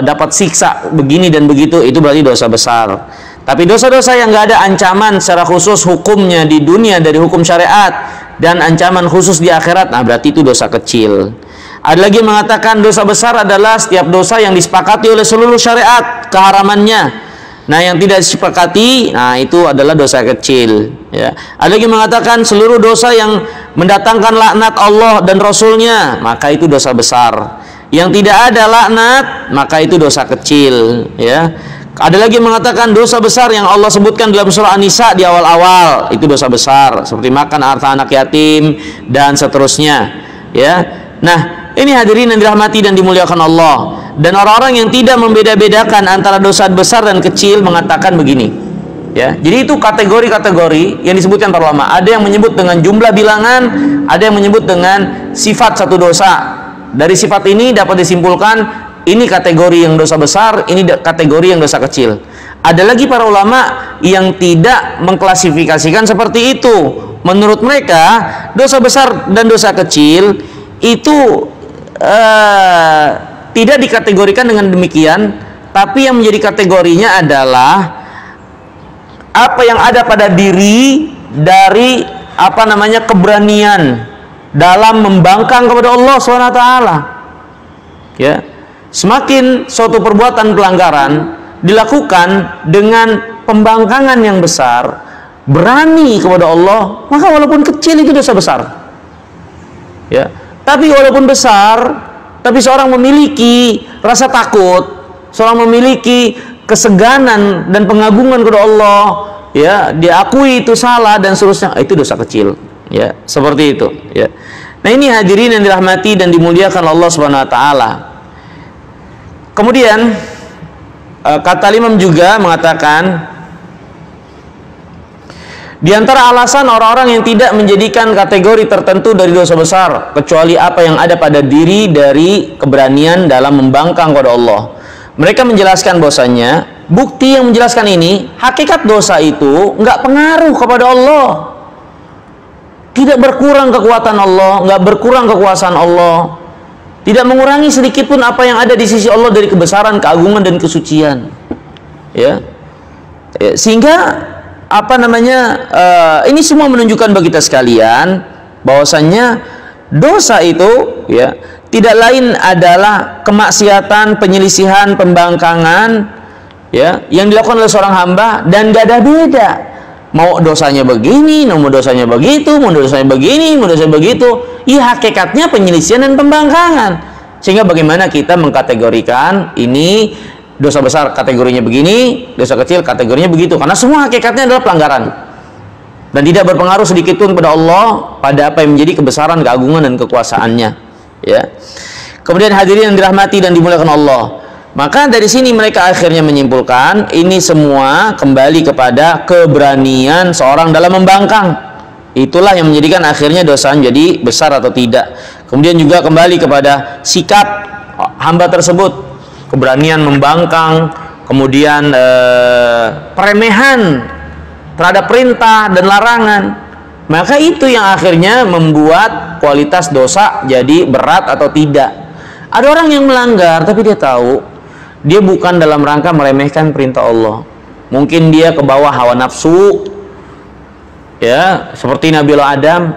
dapat siksa begini dan begitu, itu berarti dosa besar. Tapi dosa-dosa yang nggak ada ancaman secara khusus hukumnya di dunia dari hukum syariat dan ancaman khusus di akhirat, nah berarti itu dosa kecil. Ada lagi yang mengatakan dosa besar adalah setiap dosa yang disepakati oleh seluruh syariat keharamannya. Nah, yang tidak disepakati, nah itu adalah dosa kecil. Ya. Ada lagi yang mengatakan seluruh dosa yang mendatangkan laknat Allah dan Rasulnya, maka itu dosa besar. Yang tidak ada laknat, maka itu dosa kecil. Ya. Ada lagi yang mengatakan dosa besar yang Allah sebutkan dalam surah An-Nisa di awal-awal, itu dosa besar seperti makan harta anak yatim dan seterusnya. Ya. Nah, ini hadirin yang dirahmati dan dimuliakan Allah. Dan orang-orang yang tidak membeda-bedakan antara dosa besar dan kecil mengatakan begini. Ya. Jadi itu kategori-kategori yang disebutkan para ulama. Ada yang menyebut dengan jumlah bilangan, ada yang menyebut dengan sifat satu dosa. Dari sifat ini dapat disimpulkan ini kategori yang dosa besar, ini kategori yang dosa kecil. Ada lagi para ulama yang tidak mengklasifikasikan seperti itu. Menurut mereka, dosa besar dan dosa kecil itu tidak dikategorikan dengan demikian, tapi yang menjadi kategorinya adalah apa yang ada pada diri dari keberanian dalam membangkang kepada Allah SWT. Ya. Semakin suatu perbuatan pelanggaran dilakukan dengan pembangkangan yang besar, berani kepada Allah, maka walaupun kecil itu dosa besar. Ya. Tapi walaupun besar, tapi seorang memiliki rasa takut, seorang memiliki keseganan dan pengagungan kepada Allah, ya, diakui itu salah dan seterusnya, itu dosa kecil. Ya, seperti itu. Ya. Nah, ini hadirin yang dirahmati dan dimuliakan Allah Subhanahu Wa Taala. Kemudian kata Imam juga mengatakan di antara alasan orang-orang yang tidak menjadikan kategori tertentu dari dosa besar kecuali apa yang ada pada diri dari keberanian dalam membangkang kepada Allah. Mereka menjelaskan bahwasanya bukti yang menjelaskan ini hakikat dosa itu nggak pengaruh kepada Allah. Tidak berkurang kekuatan Allah, nggak berkurang kekuasaan Allah. Tidak mengurangi sedikit pun apa yang ada di sisi Allah dari kebesaran, keagungan dan kesucian. Ya. Sehingga ini semua menunjukkan bagi kita sekalian bahwasannya dosa itu ya tidak lain adalah kemaksiatan, penyelisihan, pembangkangan ya yang dilakukan oleh seorang hamba dan gak ada beda. Mau dosanya begini, mau dosanya begitu, mau dosanya begini, mau dosanya begitu. Iya, hakikatnya penyelisihan dan pembangkangan. Sehingga bagaimana kita mengkategorikan ini dosa besar kategorinya begini, dosa kecil kategorinya begitu. Karena semua hakikatnya adalah pelanggaran. Dan tidak berpengaruh sedikit pun pada Allah pada apa yang menjadi kebesaran, keagungan dan kekuasaannya. Ya. Kemudian hadirin yang dirahmati dan dimuliakan Allah. Maka dari sini mereka akhirnya menyimpulkan ini semua kembali kepada keberanian seorang dalam membangkang. Itulah yang menjadikan akhirnya dosa menjadi besar atau tidak. Kemudian juga kembali kepada sikap hamba tersebut, keberanian membangkang, kemudian peremehan terhadap perintah dan larangan. Maka itu yang akhirnya membuat kualitas dosa jadi berat atau tidak. Ada orang yang melanggar tapi dia tahu dia bukan dalam rangka meremehkan perintah Allah. Mungkin dia ke bawah hawa nafsu, ya, seperti Nabi Adam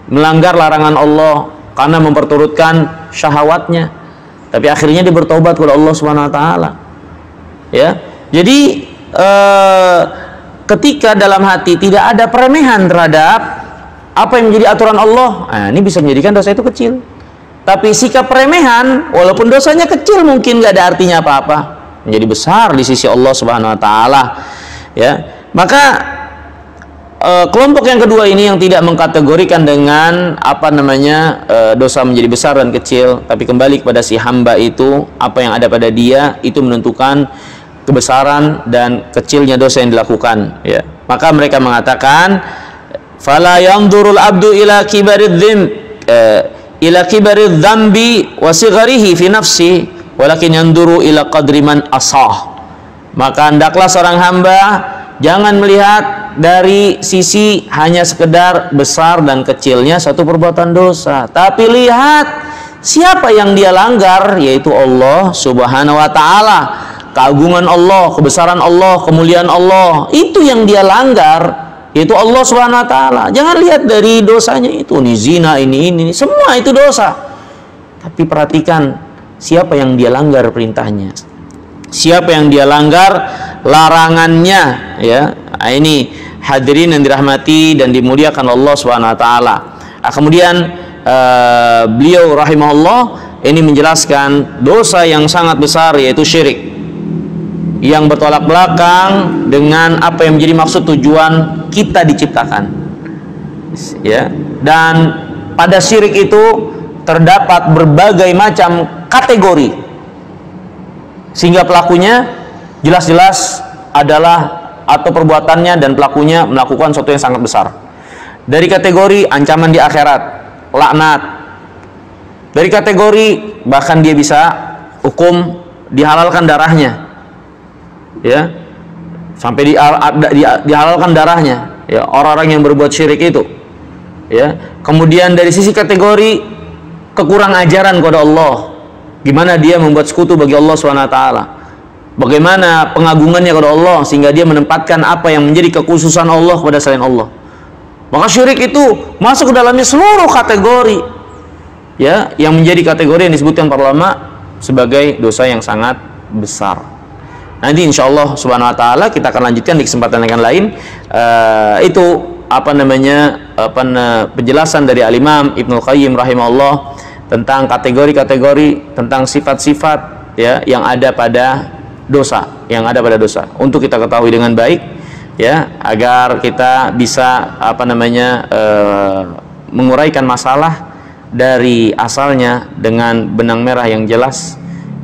melanggar larangan Allah karena memperturutkan syahwatnya. Tapi akhirnya dia bertobat kepada Allah Subhanahu wa taala. Ya. Jadi ketika dalam hati tidak ada peremehan terhadap apa yang menjadi aturan Allah, ini bisa menjadikan dosa itu kecil. Tapi sikap peremehan, walaupun dosanya kecil mungkin nggak ada artinya apa-apa, menjadi besar di sisi Allah Subhanahu wa taala. Ya. Maka kelompok yang kedua ini yang tidak mengkategorikan dengan dosa menjadi besar dan kecil, tapi kembali kepada si hamba itu, apa yang ada pada dia itu menentukan kebesaran dan kecilnya dosa yang dilakukan. Ya. Maka mereka mengatakan, fala yanzurul abdu ila kibaridz dzambi wa sigharihi fi nafsi walakin yanzuru ila qadri man asah. Maka hendaklah seorang hamba jangan melihat dari sisi hanya sekedar besar dan kecilnya satu perbuatan dosa, tapi lihat siapa yang dia langgar, yaitu Allah Subhanahu wa taala. Keagungan Allah, kebesaran Allah, kemuliaan Allah, itu yang dia langgar, yaitu Allah Subhanahu wa taala. Jangan lihat dari dosanya itu, nih zina, ini semua itu dosa. Tapi perhatikan siapa yang dia langgar perintahnya, siapa yang dia langgar larangannya, ya. Ini hadirin yang dirahmati dan dimuliakan Allah Subhanahu wa taala. Kemudian beliau rahimahullah ini menjelaskan dosa yang sangat besar, yaitu syirik, yang bertolak belakang dengan apa yang menjadi maksud tujuan kita diciptakan. Ya. Dan pada syirik itu terdapat berbagai macam kategori, sehingga pelakunya jelas-jelas adalah atau perbuatannya dan pelakunya melakukan sesuatu yang sangat besar. Dari kategori ancaman di akhirat, laknat. Dari kategori bahkan dia bisa hukum dihalalkan darahnya, ya, sampai dihalalkan darahnya, ya, orang-orang yang berbuat syirik itu, ya. Kemudian dari sisi kategori kekurang ajaran kepada Allah, gimana dia membuat sekutu bagi Allah SWT, bagaimana pengagungannya kepada Allah sehingga dia menempatkan apa yang menjadi kekhususan Allah kepada selain Allah. Maka syirik itu masuk ke dalamnya seluruh kategori, ya, yang menjadi kategori yang disebutkan para ulama sebagai dosa yang sangat besar. Nanti insya Allah Subhanahu wa taala kita akan lanjutkan di kesempatan yang lain. Itu penjelasan dari Al-Imam Ibnul Qayyim rahimahullah tentang kategori-kategori, tentang sifat-sifat, ya, yang ada pada dosa, untuk kita ketahui dengan baik, ya, agar kita bisa menguraikan masalah dari asalnya dengan benang merah yang jelas.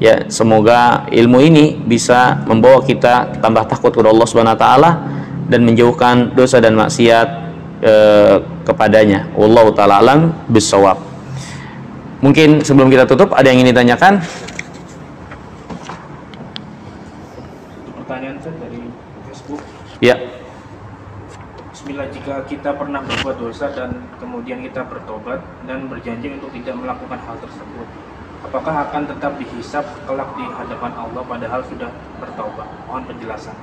Ya, semoga ilmu ini bisa membawa kita tambah takut kepada Allah Subhanahu wa taala dan menjauhkan dosa dan maksiat kepadanya. Wallahu taala alam bissawab. Mungkin sebelum kita tutup ada yang ingin ditanyakan? Pertanyaan saya dari Facebook. Ya. Bismillah, jika kita pernah berbuat dosa dan kemudian kita bertobat dan berjanji untuk tidak melakukan hal tersebut, apakah akan tetap dihisab kelak di hadapan Allah padahal sudah bertaubat? Mohon penjelasan.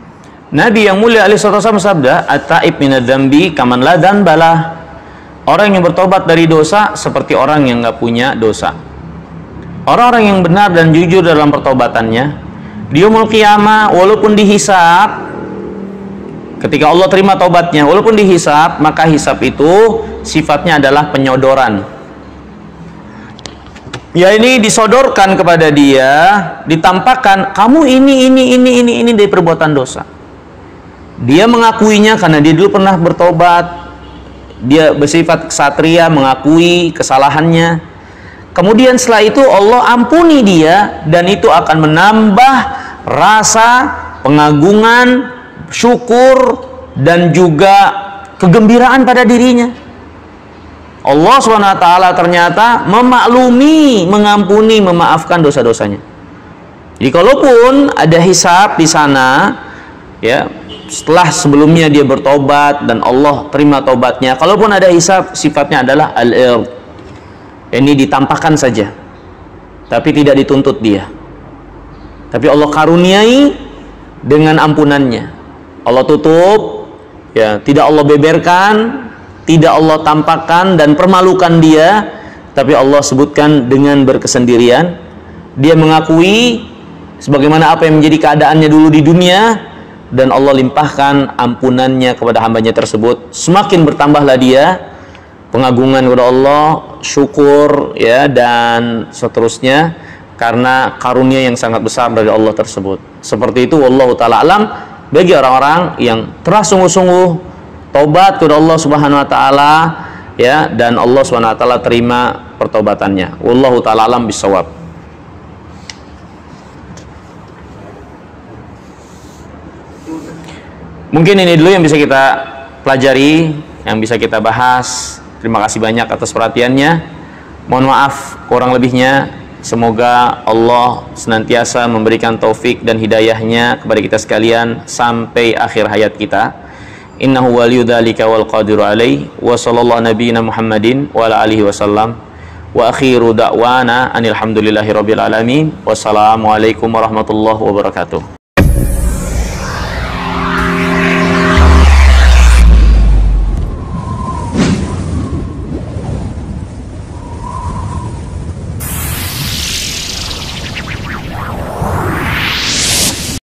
Nabi yang mulia alaihi wasallam sabda, "At-taib minadz-dzambi kaman la dzambalah." Orang yang bertobat dari dosa seperti orang yang nggak punya dosa. Orang-orang yang benar dan jujur dalam pertobatannya, di yaumul qiyamah walaupun dihisab, ketika Allah terima taubatnya, walaupun dihisab, maka hisab itu sifatnya adalah penyodoran. Ya, ini disodorkan kepada dia, ditampakkan kamu ini dari perbuatan dosa. Dia mengakuinya karena dia dulu pernah bertobat. Dia bersifat ksatria, mengakui kesalahannya. Kemudian setelah itu Allah ampuni dia, dan itu akan menambah rasa pengagungan, syukur, dan juga kegembiraan pada dirinya. Allah SWT ternyata memaklumi, mengampuni, memaafkan dosa-dosanya. Jadi kalaupun ada hisab di sana, ya, setelah sebelumnya dia bertobat dan Allah terima tobatnya, kalaupun ada hisab, sifatnya adalah al-ird. Ini ditampakkan saja, tapi tidak dituntut dia. Tapi Allah karuniai dengan ampunannya. Allah tutup, ya, tidak Allah beberkan, tidak Allah tampakkan dan permalukan dia, tapi Allah sebutkan dengan berkesendirian, dia mengakui sebagaimana apa yang menjadi keadaannya dulu di dunia, dan Allah limpahkan ampunannya kepada hambanya tersebut, semakin bertambahlah dia pengagungan kepada Allah, syukur ya, dan seterusnya, karena karunia yang sangat besar dari Allah tersebut. Seperti itu, wallahu taala alam, bagi orang-orang yang telah sungguh-sungguh taubat kepada Allah Subhanahu wa taala ya, dan Allah Subhanahu wa taala terima pertaubatannya. Wallahu taala alam bisawab. Mungkin ini dulu yang bisa kita pelajari, yang bisa kita bahas. Terima kasih banyak atas perhatiannya. Mohon maaf kurang lebihnya. Semoga Allah senantiasa memberikan taufik dan hidayahnya kepada kita sekalian sampai akhir hayat kita. Innahu waliyyu dzalika wal qadiru alaihi. Wa sallallahu nabiyina Muhammadin wa ala alihi wasallam. Wa akhiru da'wana anil hamdulillahi rabbil alamin. Wassalamualaikum warahmatullahi wabarakatuh.